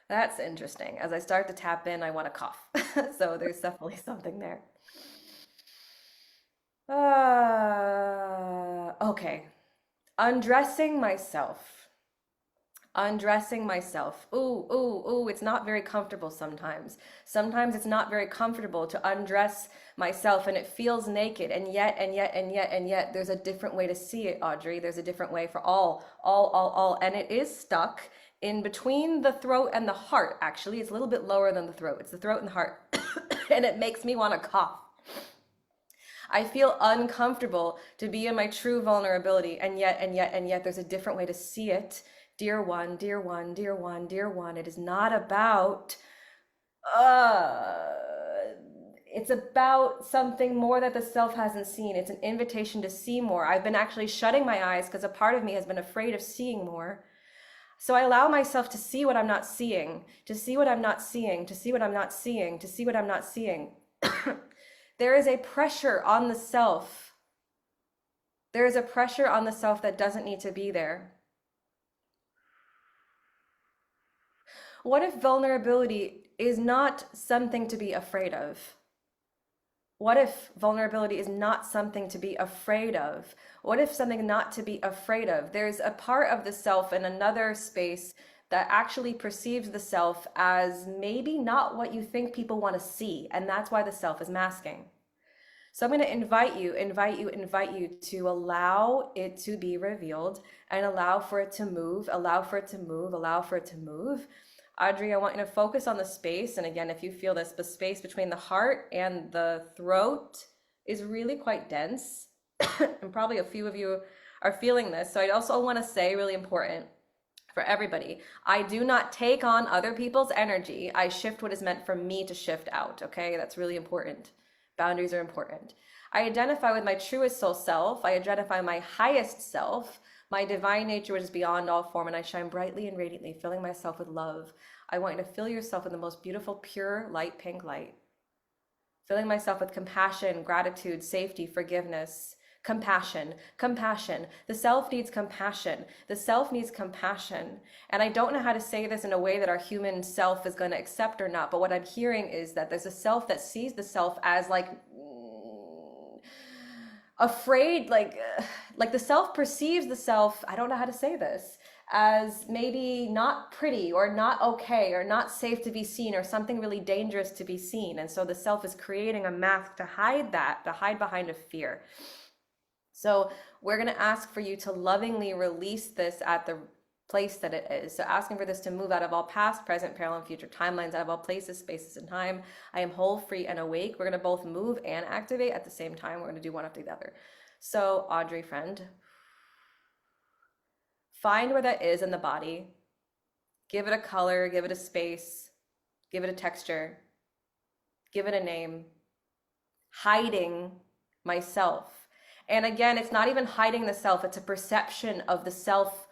That's interesting. As I start to tap in, I want to cough. So there's definitely something there. Okay. Undressing myself. Undressing myself. Ooh, ooh, ooh, it's not very comfortable sometimes. Sometimes it's not very comfortable to undress myself and it feels naked. And yet, there's a different way to see it, Odrée. There's a different way for all. And it is stuck in between the throat and the heart, actually. It's a little bit lower than the throat. It's the throat and the heart. And it makes me want to cough. I feel uncomfortable to be in my true vulnerability, and yet, there's a different way to see it. Dear one, dear one, dear one, dear one, it is not about, uh, it's about something more that the self hasn't seen. It's an invitation to see more. I've been actually shutting my eyes because a part of me has been afraid of seeing more. So I allow myself to see what I'm not seeing, to see what I'm not seeing, to see what I'm not seeing, to see what I'm not seeing. There is a pressure on the self. There is a pressure on the self that doesn't need to be there. What if vulnerability is not something to be afraid of? What if vulnerability is not something to be afraid of? What if something not to be afraid of? There's a part of the self in another space that actually perceives the self as maybe not what you think people want to see, and that's why the self is masking. So I'm going to invite you to allow it to be revealed and allow for it to move, allow for it to move, allow for it to move. Odrée, I want you to focus on the space. And again, if you feel this, the space between the heart and the throat is really quite dense. And probably a few of you are feeling this. So I also want to say, really important for everybody, I do not take on other people's energy. I shift what is meant for me to shift out. Okay, that's really important. Boundaries are important. I identify with my truest soul self. I identify my highest self, my divine nature, which is beyond all form, and I shine brightly and radiantly, filling myself with love. I want you to fill yourself with the most beautiful, pure, light pink light. Filling myself with compassion, gratitude, safety, forgiveness, compassion, compassion. The self needs compassion. The self needs compassion. And I don't know how to say this in a way that our human self is going to accept or not, but what I'm hearing is that there's a self that sees the self as like afraid, like the self perceives the self, I don't know how to say this, as maybe not pretty or not okay or not safe to be seen or something really dangerous to be seen. And so the self is creating a mask to hide that, to hide behind a fear. So we're going to ask for you to lovingly release this at the place that it is. So asking for this to move out of all past, present, parallel, and future timelines, out of all places, spaces, and time. I am whole, free, and awake. We're going to both move and activate at the same time. We're going to do one after the other. So Odrée, friend, find where that is in the body. Give it a color, give it a space, give it a texture, give it a name. Hiding myself. And again, it's not even hiding the self, it's a perception of the self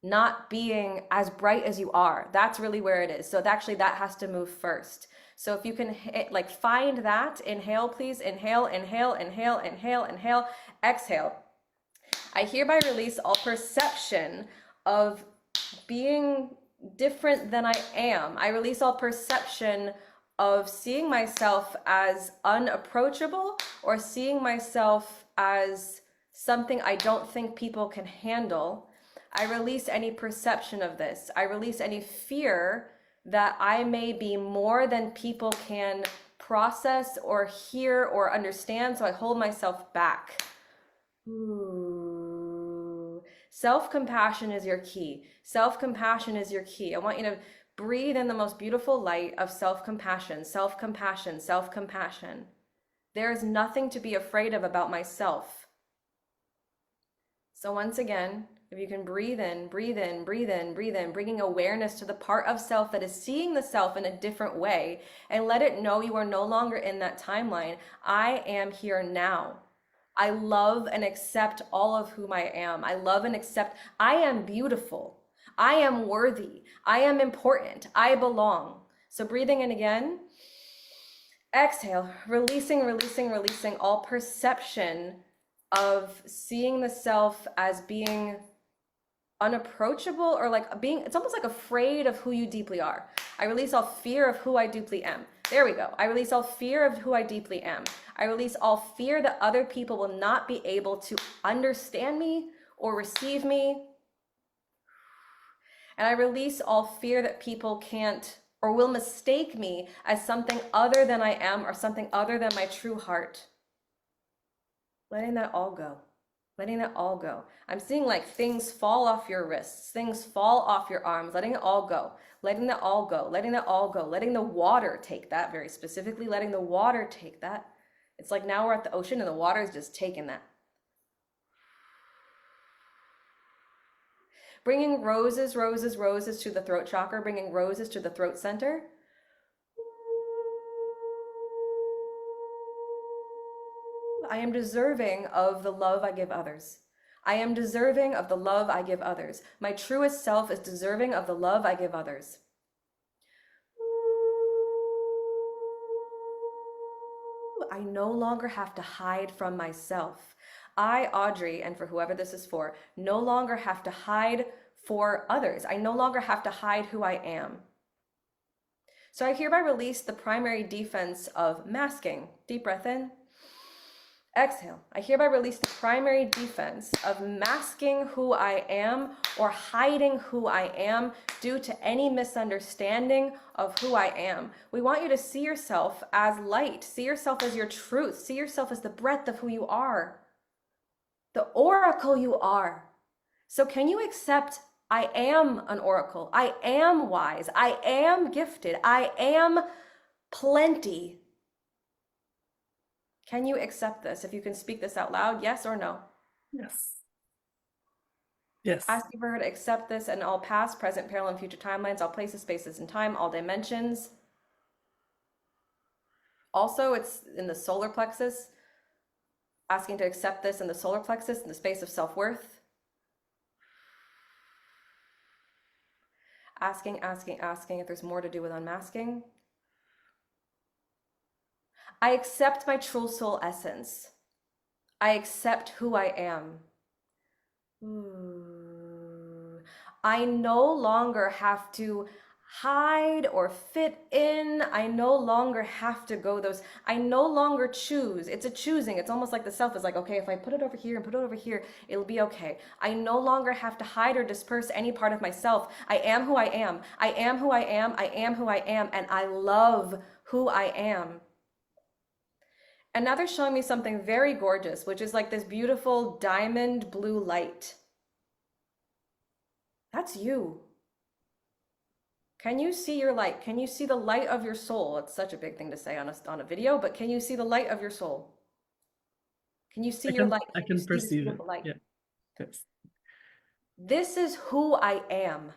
not being as bright as you are. That's really where it is. So actually that has to move first. So if you can like find that, inhale, please. Inhale, inhale, inhale, inhale, inhale, exhale. I hereby release all perception of being different than I am. I release all perception of seeing myself as unapproachable or seeing myself as something I don't think people can handle. I release any perception of this. I release any fear that I may be more than people can process or hear or understand, so I hold myself back. Ooh. Self-compassion is your key. Self-compassion is your key. I want you to breathe in the most beautiful light of self-compassion, self-compassion, self-compassion. There is nothing to be afraid of about myself. So once again, if you can breathe in, breathe in, breathe in, breathe in, bringing awareness to the part of self that is seeing the self in a different way, and let it know you are no longer in that timeline. I am here now. I love and accept all of whom I am. I love and accept, I am beautiful. I am worthy. I am important. I belong. So breathing in again. Exhale, releasing, releasing, releasing all perception of seeing the self as being unapproachable or like being, it's almost like afraid of who you deeply are. I release all fear of who I deeply am. There we go. I release all fear of who I deeply am. I release all fear that other people will not be able to understand me or receive me. And I release all fear that people can't or will mistake me as something other than I am or something other than my true heart. Letting that all go. Letting that all go. I'm seeing like things fall off your wrists, things fall off your arms, letting it all go. Letting that all go. Letting that all go. Letting the water take that, very specifically, letting the water take that. It's like now we're at the ocean and the water is just taking that. Bringing roses, roses, roses to the throat chakra, bringing roses to the throat center. I am deserving of the love I give others. I am deserving of the love I give others. My truest self is deserving of the love I give others. I no longer have to hide from myself. I, Odrée, and for whoever this is for, no longer have to hide for others. I no longer have to hide who I am. So I hereby release the primary defense of masking. Deep breath in. Exhale. I hereby release the primary defense of masking who I am or hiding who I am due to any misunderstanding of who I am. We want you to see yourself as light. See yourself as your truth. See yourself as the breadth of who you are, the oracle you are. So can you accept, I am an oracle. I am wise. I am gifted. I am plenty. Can you accept this? If you can speak this out loud, yes or no? Yes. Yes. Asking for her to accept this in all past, present, parallel, and future timelines, all places, spaces, and time, all dimensions. Also, it's in the solar plexus, asking to accept this in the solar plexus, in the space of self-worth. Asking, asking, asking if there's more to do with unmasking. I accept my true soul essence. I accept who I am. I no longer have to hide or fit in. I no longer have to go those. I no longer choose. It's a choosing. It's almost like the self is like, okay, if I put it over here and put it over here, it'll be okay. I no longer have to hide or disperse any part of myself. I am who I am. I am who I am. I am who I am. And I love who I am. And now they're showing me something very gorgeous, which is like this beautiful diamond blue light. That's you. Can you see your light? Can you see the light of your soul? It's such a big thing to say on a video, but can you see the light of your soul? Can you see I your can light? I Can you can see this perceive it. beautiful light? Yeah. Yes. This is who I am.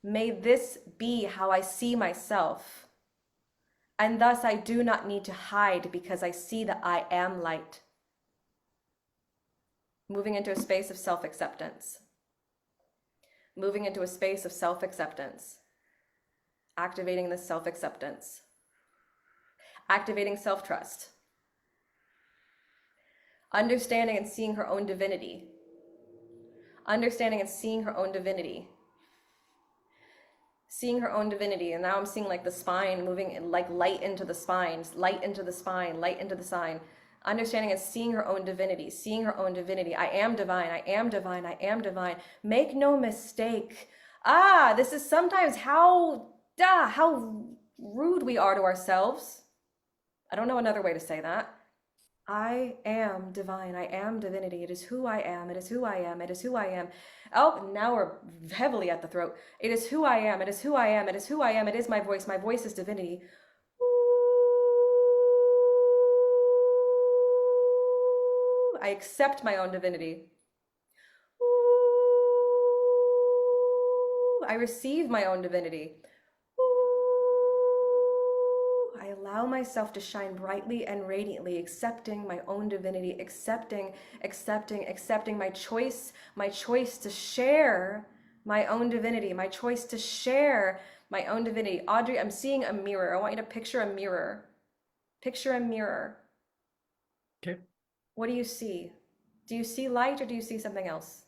May this be how I see myself. And thus I do not need to hide because I see that I am light. Moving into a space of self-acceptance. Moving into a space of self-acceptance. Activating this self-acceptance. Activating self-trust. Understanding and seeing her own divinity. Understanding and seeing her own divinity. Seeing her own divinity. And now I'm seeing like the spine moving like light into the spine, light into the spine, light into the spine. Understanding and seeing her own divinity, seeing her own divinity. I am divine, I am divine, I am divine. Make no mistake. This is sometimes how rude we are to ourselves. I don't know another way to say that. I am divine. I am divinity. It is who I am. It is who I am. It is who I am. Oh, now we're heavily at the throat. It is who I am. It is who I am. It is who I am. It is my voice. My voice is divinity. I accept my own divinity. I receive my own divinity. I allow myself to shine brightly and radiantly, accepting my own divinity, accepting my choice to share my own divinity, my choice to share my own divinity. Odrée, I'm seeing a mirror. I want you to picture a mirror. Picture a mirror. Okay. What do you see? Do you see light or do you see something else?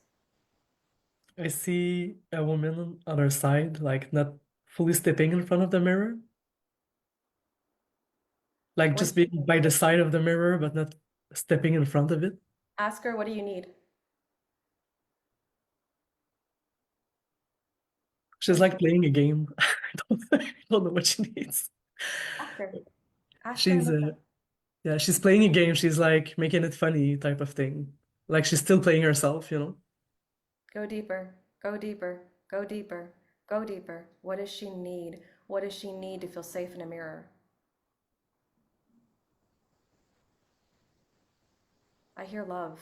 I see a woman on her side, like not fully stepping in front of the mirror, like What just does she being need? by the side of the mirror, but not stepping in front of it. Ask her, what do you need? What She's does she like playing a game. I don't know what she needs. ask her? Ask her in She's the chat. yeah, she's playing a game. She's like making it funny type of thing. Like she's still playing herself, you know? Go deeper, go deeper, go deeper, go deeper. What does she need? What does she need to feel safe in a mirror? I hear love.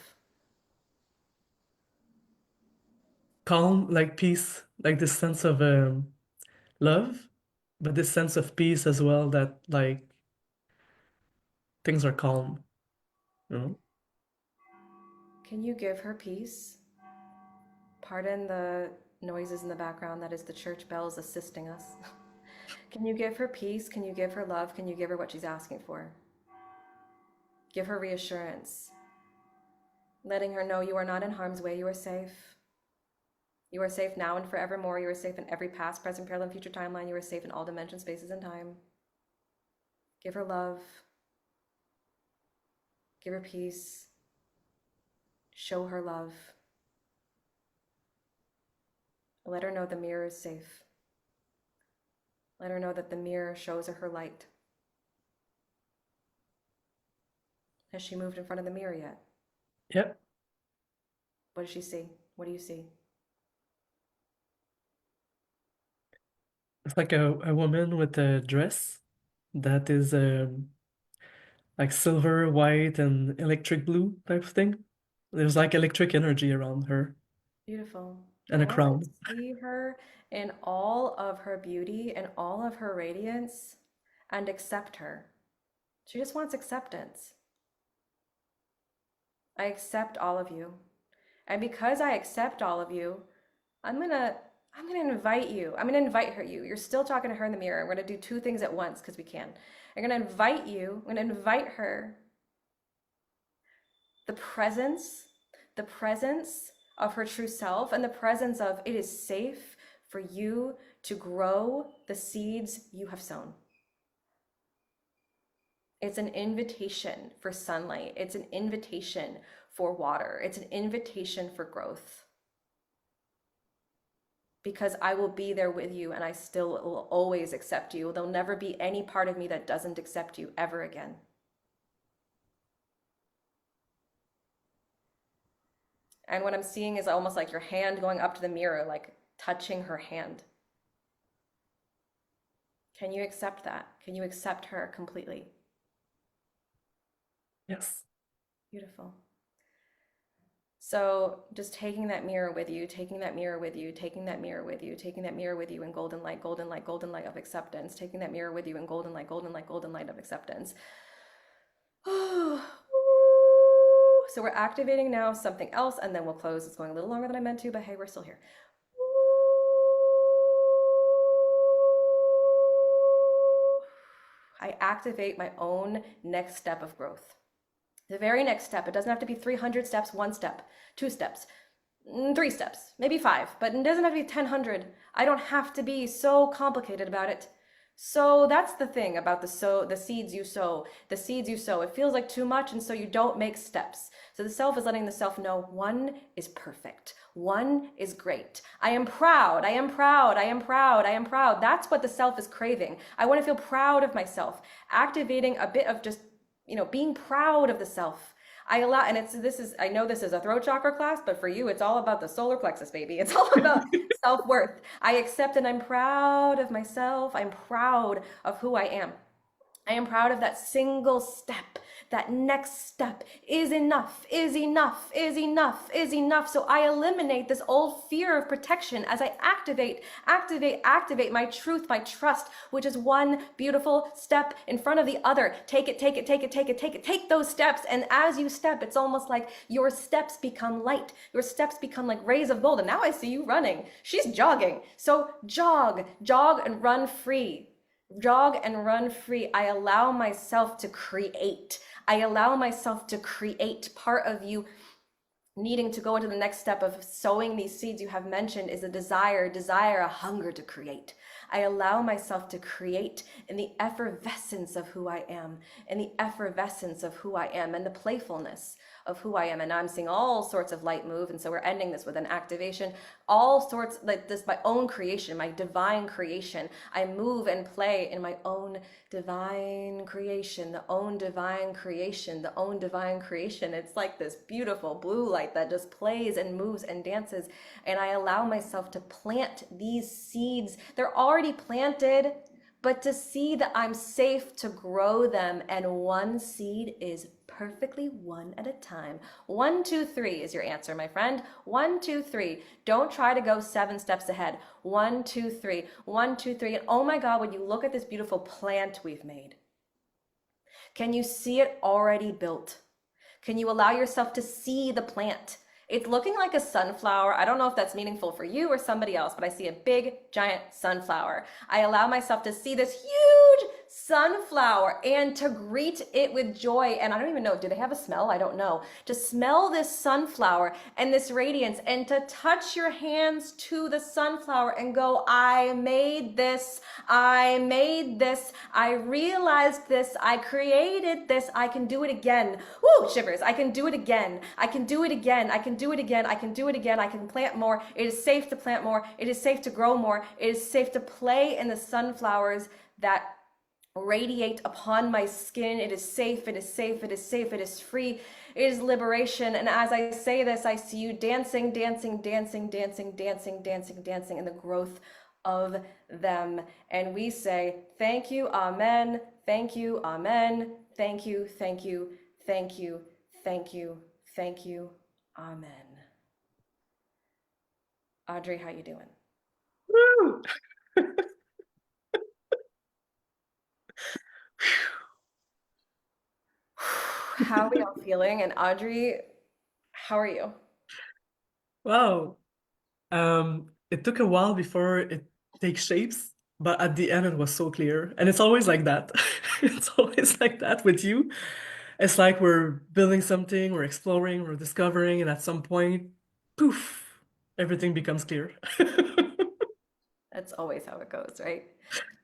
Calm, like peace, like this sense of love, but this sense of peace as well that like things are calm, you know? Can you give her peace? Pardon the noises in the background. That is the church bells assisting us. Can you give her peace? Can you give her love? Can you give her what she's asking for? Give her reassurance, letting her know you are not in harm's way. You are safe. You are safe now and forevermore. You are safe in every past, present, parallel, and future timeline. You are safe in all dimensions, spaces, and time. Give her love. Give her peace. Show her love. Let her know the mirror is safe. Let her know that the mirror shows her light. Has she moved in front of the mirror yet? Yeah. What does she see? What do you see? It's like a woman with a dress that is like silver, white, and electric blue type of thing. There's like electric energy around her Beautiful. and I a want you crown. to see her in all of her beauty and all of her radiance and accept her. She just wants acceptance. I accept all of you. And because I accept all of you, I'm gonna I'm gonna invite you. I'm gonna invite her you. You're still talking to her in the mirror. We're gonna do two things at once because we can. I'm gonna invite you, I'm gonna invite her the presence, the presence of her true self, and the presence of it is safe for you to grow the seeds you have sown. It's an invitation for sunlight. It's an invitation for water. It's an invitation for growth. Because I will be there with you and I still will always accept you. There'll never be any part of me that doesn't accept you ever again. And what I'm seeing is almost like your hand going up to the mirror, like touching her hand. Can you accept that? Can you accept her completely? Yes. Beautiful. So just taking that mirror with you, taking that mirror with you, taking that mirror with you, taking that mirror with you in golden light, golden light, golden light of acceptance, taking that mirror with you in golden light, golden light, golden light of acceptance. So we're activating now something else and then we'll close. It's going a little longer than I meant to, but hey, we're still here. I activate my own next step of growth. The very next step, it doesn't have to be 300 steps, one step, two steps, three steps, maybe five, but it doesn't have to be 1000. I don't have to be so complicated about it. So that's the thing about the seeds you sow. The seeds you sow, it feels like too much, and so you don't make steps. So the self is letting the self know one is perfect. One is great. I am proud. I am proud. I am proud. I am proud. That's what the self is craving. I want to feel proud of myself. Activating a bit of just, being proud of the self. I allow, and I know this is a throat chakra class, but for you, it's all about the solar plexus, baby. It's all about self-worth. I accept and I'm proud of myself. I'm proud of who I am. I am proud of that single step. That next step is enough, is enough, is enough, is enough. So I eliminate this old fear of protection as I activate my truth, my trust, which is one beautiful step in front of the other. Take it, take it, take it, take it, take it, take those steps. And as you step, it's almost like your steps become light. Your steps become like rays of gold. And now I see you running. She's jogging. So jog and run free. Jog and run free. I allow myself to create. I allow myself to create. Part of you needing to go into the next step of sowing these seeds you have mentioned is a desire, a hunger to create. I allow myself to create in the effervescence of who I am, in the effervescence of who I am, and the playfulness of who I am. And now I'm seeing all sorts of light move. And so we're ending this with an activation, all sorts, like this, my own creation, my divine creation. I move and play in my own divine creation, the own divine creation, the own divine creation. It's like this beautiful blue light that just plays and moves and dances. And I allow myself to plant these seeds. They're already planted, but to see that I'm safe to grow them. And one seed is perfectly one at a time. 1, 2, 3 is your answer, my friend. 1, 2, 3. Don't try to go 7 steps ahead. 1, 2, 3. 1, 2, 3. And oh my God, when you look at this beautiful plant we've made, can you see it already built? Can you allow yourself to see the plant? It's looking like a sunflower. I don't know if that's meaningful for you or somebody else, but I see a big, giant sunflower. I allow myself to see this huge sunflower and to greet it with joy. And I don't even know, do they have a smell? I don't know. To smell this sunflower and this radiance and to touch your hands to the sunflower and go, I made this. I made this. I realized this. I created this. I can do it again. Woo, shivers. I can do it again. I can do it again. I can do it again. I can do it again. I can plant more. It is safe to plant more. It is safe to grow more. It is safe to play in the sunflowers that radiate upon my skin. It is safe. It is safe. It is safe. It is free. It is liberation. And as I say this, I see you dancing, dancing, dancing, dancing, dancing, dancing, dancing in the growth of them. And we say, thank you, amen. Thank you, amen. Thank you, thank you, thank you, thank you, thank you. Amen. Odrée, how you doing? Woo! How are we all feeling? And Odrée, how are you? Wow. It took a while before it takes shapes, but at the end it was so clear. And it's always like that. It's always like that with you. It's like we're building something, we're exploring, we're discovering, and at some point, poof, everything becomes clear. That's always how it goes, right?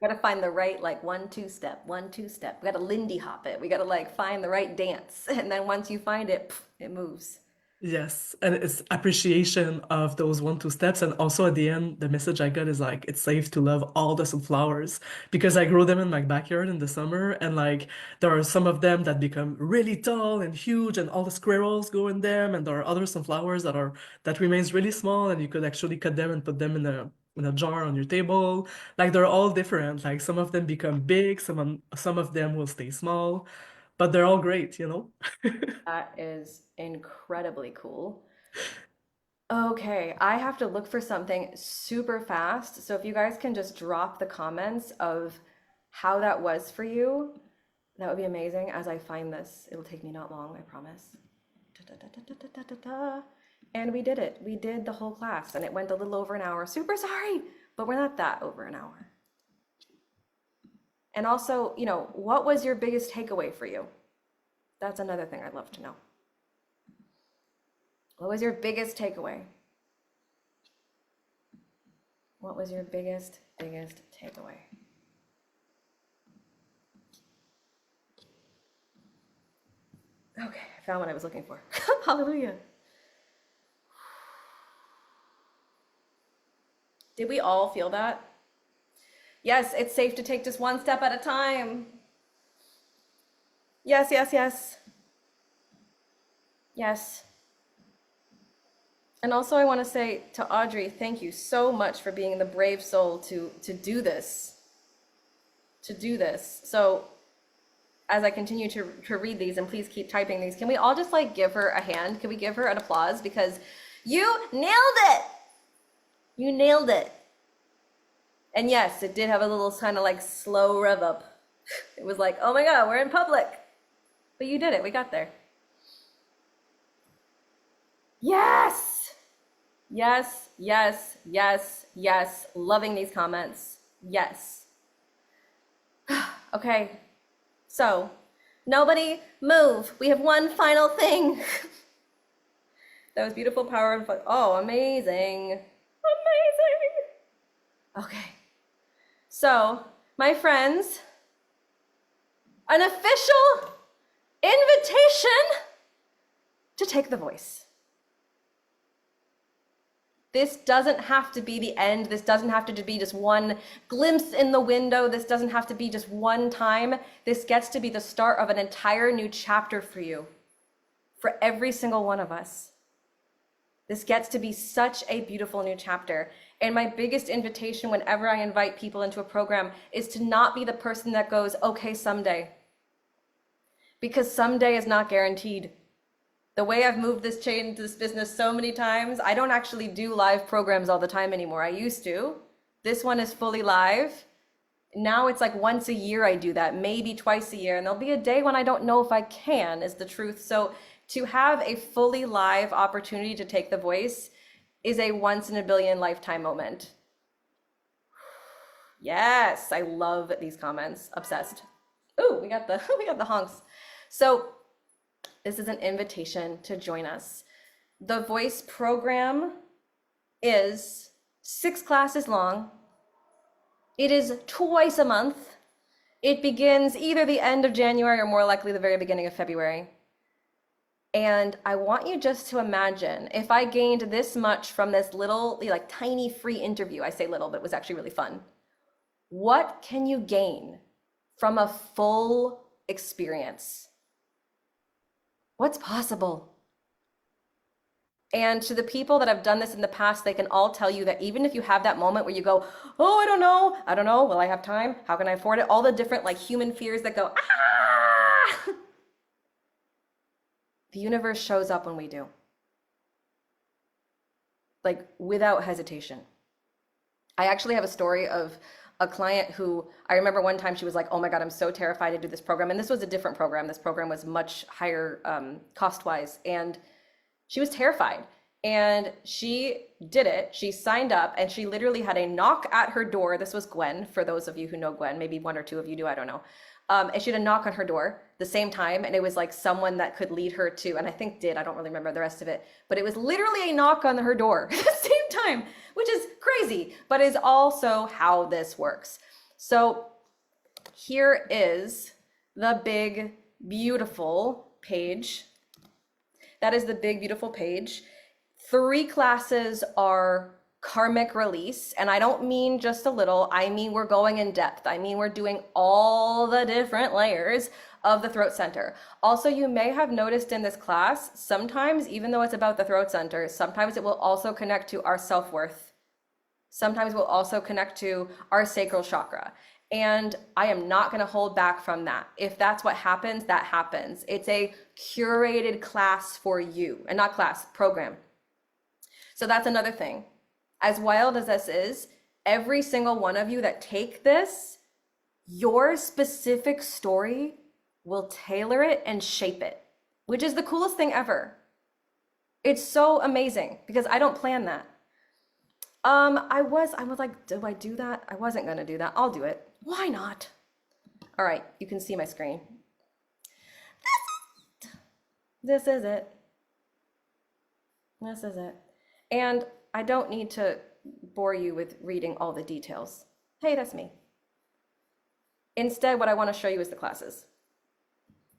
We gotta find the right like 1-2 step, 1-2 step. We gotta Lindy hop it. We gotta like find the right dance. And then once you find it, it moves. Yes, and it's appreciation of those 1, 2 steps. And also at the end, the message I got is like, it's safe to love all the sunflowers because I grow them in my backyard in the summer. And like, there are some of them that become really tall and huge, and all the squirrels go in them. And there are other sunflowers that remains really small, and you could actually cut them and put them in a jar on your table. Like they're all different. Like some of them become big, some of them will stay small, but they're all great, you know? That is incredibly cool. Okay, I have to look for something super fast. So if you guys can just drop the comments of how that was for you, that would be amazing. As I find this, it'll take me not long, I promise. Da-da-da-da-da-da-da-da. And we did it. We did the whole class and it went a little over an hour. Super sorry, but we're not that over an hour. And also, what was your biggest takeaway for you? That's another thing I'd love to know. What was your biggest takeaway? What was your biggest takeaway? Okay, I found what I was looking for. Hallelujah. Did we all feel that? Yes, it's safe to take just one step at a time. Yes, yes, yes. Yes. And also I want to say to Odrée, thank you so much for being the brave soul to do this. To do this. So as I continue to read these, and please keep typing these, can we all just like give her a hand? Can we give her an applause? Because you nailed it. You nailed it. And yes, it did have a little kind of like slow rev up. It was like, oh my God, we're in public. But you did it. We got there. Yes. Yes, yes, yes, yes. Loving these comments. Yes. Okay. So, nobody move. We have one final thing. That was beautiful, power, and fun. Oh, amazing. Amazing. Okay. So, my friends, an official invitation to take the voice. This doesn't have to be the end. This doesn't have to be just one glimpse in the window. This doesn't have to be just one time. This gets to be the start of an entire new chapter for you, for every single one of us. This gets to be such a beautiful new chapter. And my biggest invitation whenever I invite people into a program is to not be the person that goes, okay, someday. Because someday is not guaranteed. The way I've moved this business so many times, I don't actually do live programs all the time anymore. I used to. This one is fully live. Now it's like once a year I do that, maybe twice a year. And there'll be a day when I don't know if I can, is the truth. So to have a fully live opportunity to take the voice is a once in a billion lifetime moment. Yes, I love these comments. Obsessed. Ooh, we got the honks. So this is an invitation to join us. The voice program is 6 classes long. It is twice a month. It begins either the end of January or more likely the very beginning of February. And I want you just to imagine if I gained this much from this little, like tiny free interview. I say little, but it was actually really fun. What can you gain from a full experience? What's possible? And to the people that have done this in the past, they can all tell you that even if you have that moment where you go, oh, I don't know, will I have time? How can I afford it? All the different like human fears that go, ah, The universe shows up when we do, like without hesitation. I actually have a story of a client who I remember one time she was like, oh my God, I'm so terrified to do this program. And this was a different program. This program was much higher cost wise. And she was terrified. And she did it. She signed up and she literally had a knock at her door. This was Gwen, for those of you who know Gwen, maybe one or two of you do, I don't know. And she had a knock on her door the same time. And it was like someone that could lead her to, and I think I don't really remember the rest of it, but it was literally a knock on her door at the same time, which is crazy, but is also how this works. So here is the big, beautiful page. That is the big, beautiful page. 3 classes are karmic release. And I don't mean just a little, I mean we're going in depth. I mean we're doing all the different layers of the throat center. Also, you may have noticed in this class, sometimes, even though it's about the throat center, sometimes it will also connect to our self-worth. Sometimes we'll also connect to our sacral chakra. And I am not going to hold back from that. If that's what happens, that happens. It's a curated class for you, and not class, program. So that's another thing. As wild as this is, every single one of you that take this, your specific story will tailor it and shape it, which is the coolest thing ever. It's so amazing because I don't plan that. I was like, do I do that? I wasn't gonna do that. I'll do it. Why not? All right, you can see my screen. This is it. This is it. And I don't need to bore you with reading all the details. Hey, that's me. Instead, what I want to show you is the classes.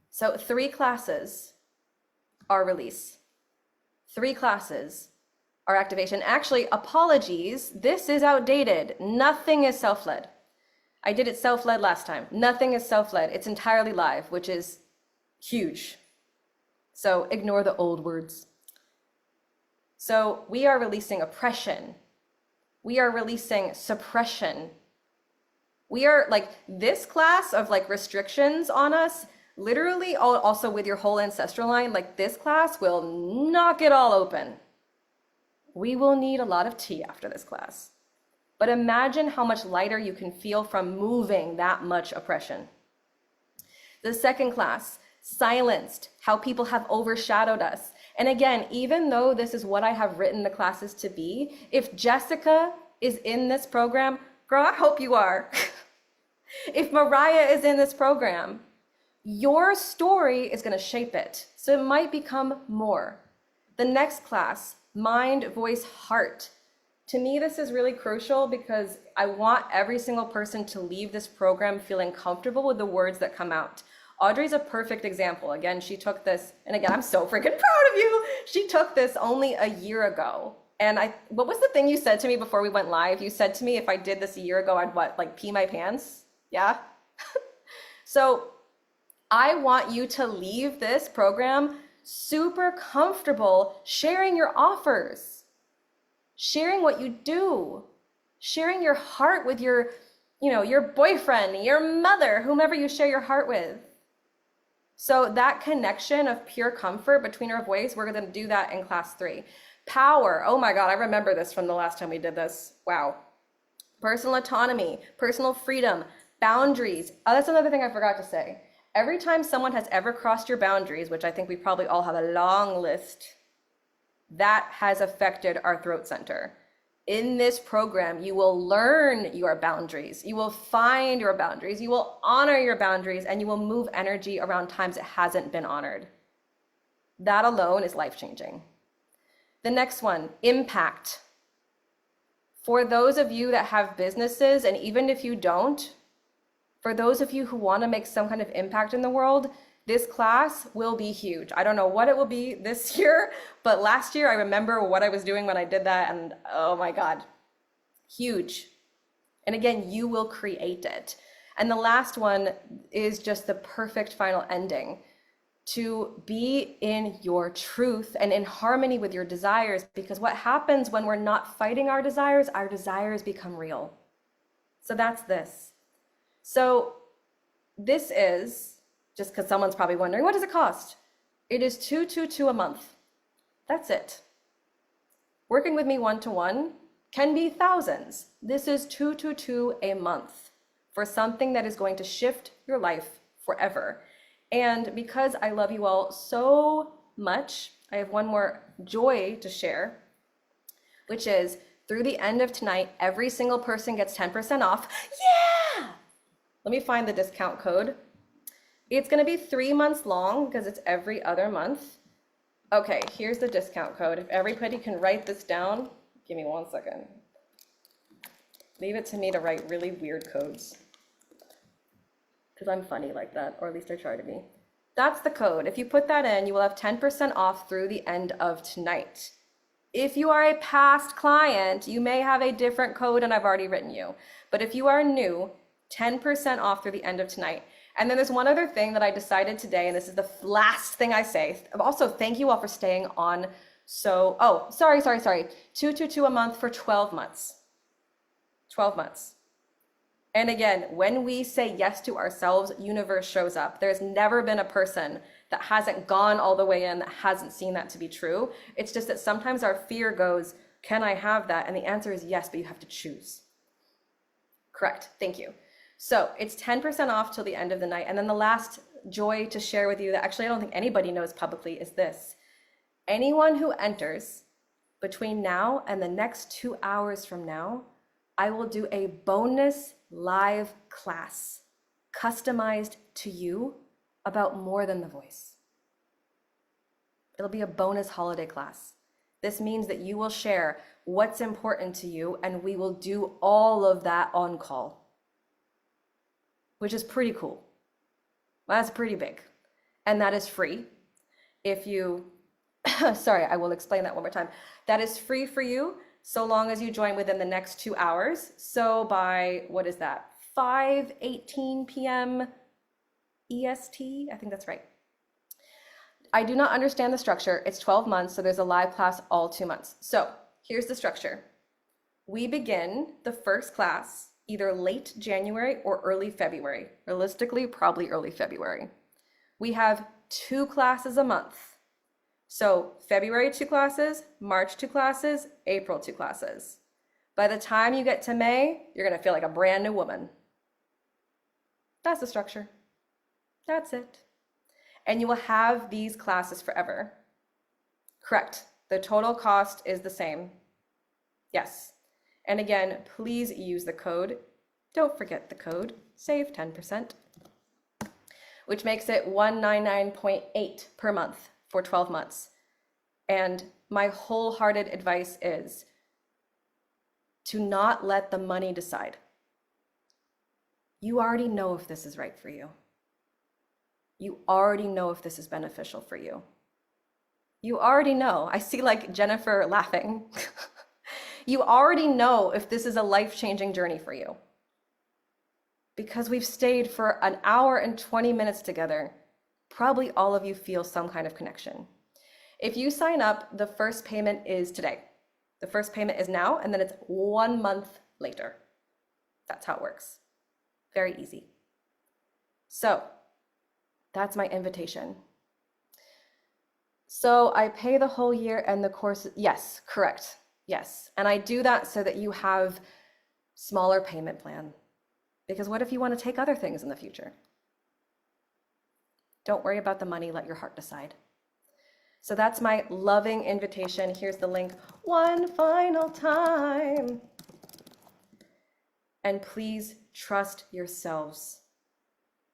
So 3 classes are release. 3 classes are activation. Actually, apologies, this is outdated. Nothing is self-led. I did it self-led last time. Nothing is self-led. It's entirely live, which is huge. So ignore the old words. So we are releasing oppression. We are releasing suppression. We are like this class of like restrictions on us, literally also with your whole ancestral line, like this class will knock it all open. We will need a lot of tea after this class. But imagine how much lighter you can feel from moving that much oppression. The second class, silenced, how people have overshadowed us. And again, even though this is what I have written the classes to be, if Jessica is in this program, girl, I hope you are. If Mariah is in this program, your story is going to shape it. So it might become more. The next class, mind, voice, heart. To me, this is really crucial because I want every single person to leave this program feeling comfortable with the words that come out. Odrée's a perfect example. Again, she took this, and again, I'm so freaking proud of you. She took this only a year ago. And what was the thing you said to me before we went live? You said to me, if I did this a year ago, I'd what, like pee my pants? Yeah. So I want you to leave this program super comfortable sharing your offers, sharing what you do, sharing your heart with your boyfriend, your mother, whomever you share your heart with. So that connection of pure comfort between our voice, we're going to do that in class 3. Power. Oh my God, I remember this from the last time we did this. Wow. Personal autonomy, personal freedom, boundaries. Oh, that's another thing I forgot to say. Every time someone has ever crossed your boundaries, which I think we probably all have a long list, that has affected our throat center. In this program, you will learn your boundaries. You will find your boundaries. You will honor your boundaries, and you will move energy around times it hasn't been honored. That alone is life-changing. The next one, impact. For those of you that have businesses, and even if you don't, for those of you who want to make some kind of impact in the world, this class will be huge. I don't know what it will be this year, but last year I remember what I was doing when I did that, and oh my God, huge. And again, you will create it. And the last one is just the perfect final ending. To be in your truth and in harmony with your desires, because what happens when we're not fighting our desires become real. So that's this. So this is just because someone's probably wondering, what does it cost? It is $222 a month. That's it. Working with me one-to-one can be thousands. This is $222 a month for something that is going to shift your life forever. And because I love you all so much, I have one more joy to share, which is through the end of tonight, every single person gets 10% off. Yeah! Let me find the discount code. It's going to be 3 months long because it's every other month. Okay, here's the discount code. If everybody can write this down, give me 1 second. Leave it to me to write really weird codes because I'm funny like that, or at least I try to be. That's the code. If you put that in, you will have 10% off through the end of tonight. If you are a past client, you may have a different code and I've already written you. But if you are new, 10% off through the end of tonight. And then there's one other thing that I decided today, and this is the last thing I say. Also, thank you all for staying on. So, oh, sorry. $222 a month for 12 months. 12 months. And again, when we say yes to ourselves, universe shows up. There's never been a person that hasn't gone all the way in that hasn't seen that to be true. It's just that sometimes our fear goes, can I have that? And the answer is yes, but you have to choose. Correct. Thank you. So it's 10% off till the end of the night. And then the last joy to share with you that actually I don't think anybody knows publicly is this. Anyone who enters between now and the next 2 hours from now, I will do a bonus live class customized to you about more than the voice. It'll be a bonus holiday class. This means that you will share what's important to you and we will do all of that on call, which is pretty cool. That's pretty big. And that is free. If you, sorry, I will explain that one more time. That is free for you so long as you join within the next 2 hours. So by, what is that? 5:18 p.m. EST, I think that's right. I do not understand the structure. It's 12 months, so there's a live class all 2 months. So here's the structure. We begin the first class either late January or early February. Realistically, probably early February. We have 2 classes a month. So February 2 classes, March 2 classes, April 2 classes. By the time you get to May, you're gonna feel like a brand new woman. That's the structure. That's it. And you will have these classes forever. Correct. The total cost is the same. Yes. And again, please use the code. Don't forget the code. Save 10%, which makes it $199.8 per month for 12 months. And my wholehearted advice is to not let the money decide. You already know if this is right for you. You already know if this is beneficial for you. You already know. I see like Jennifer laughing. You already know if this is a life-changing journey for you. Because we've stayed for an hour and 20 minutes together, probably all of you feel some kind of connection. If you sign up, the first payment is today. The first payment is now, and then it's 1 month later. That's how it works. Very easy. So that's my invitation. So I pay the whole year and the course, yes, correct, yes. And I do that so that you have smaller payment plan. Because what if you want to take other things in the future? Don't worry about the money, let your heart decide. So that's my loving invitation. Here's the link one final time. And please trust yourselves.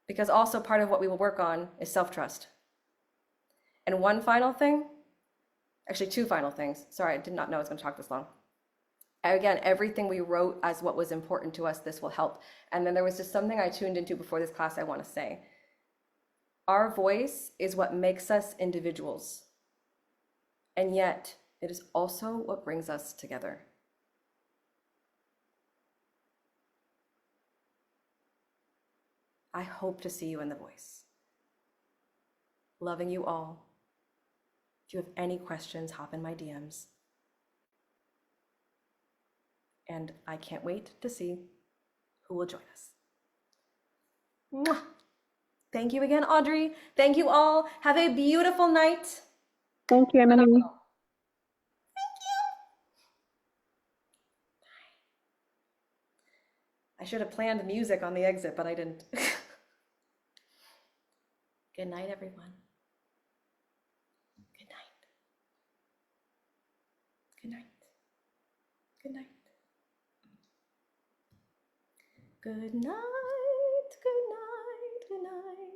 Because also part of what we will work on is self-trust. And one final thing, actually 2 final things. Sorry, I did not know I was going to talk this long. Again, everything we wrote as what was important to us, this will help. And then there was just something I tuned into before this class I want to say. Our voice is what makes us individuals. And yet, it is also what brings us together. I hope to see you in the voice. Loving you all. If you have any questions, hop in my DMs. And I can't wait to see who will join us. Mwah! Thank you again, Odrée. Thank you all. Have a beautiful night. Thank you, Emily. Phenomenal. I should have planned music on the exit, but I didn't. Good night, everyone. Good night. Good night. Good night. Good night. Good night. Good night.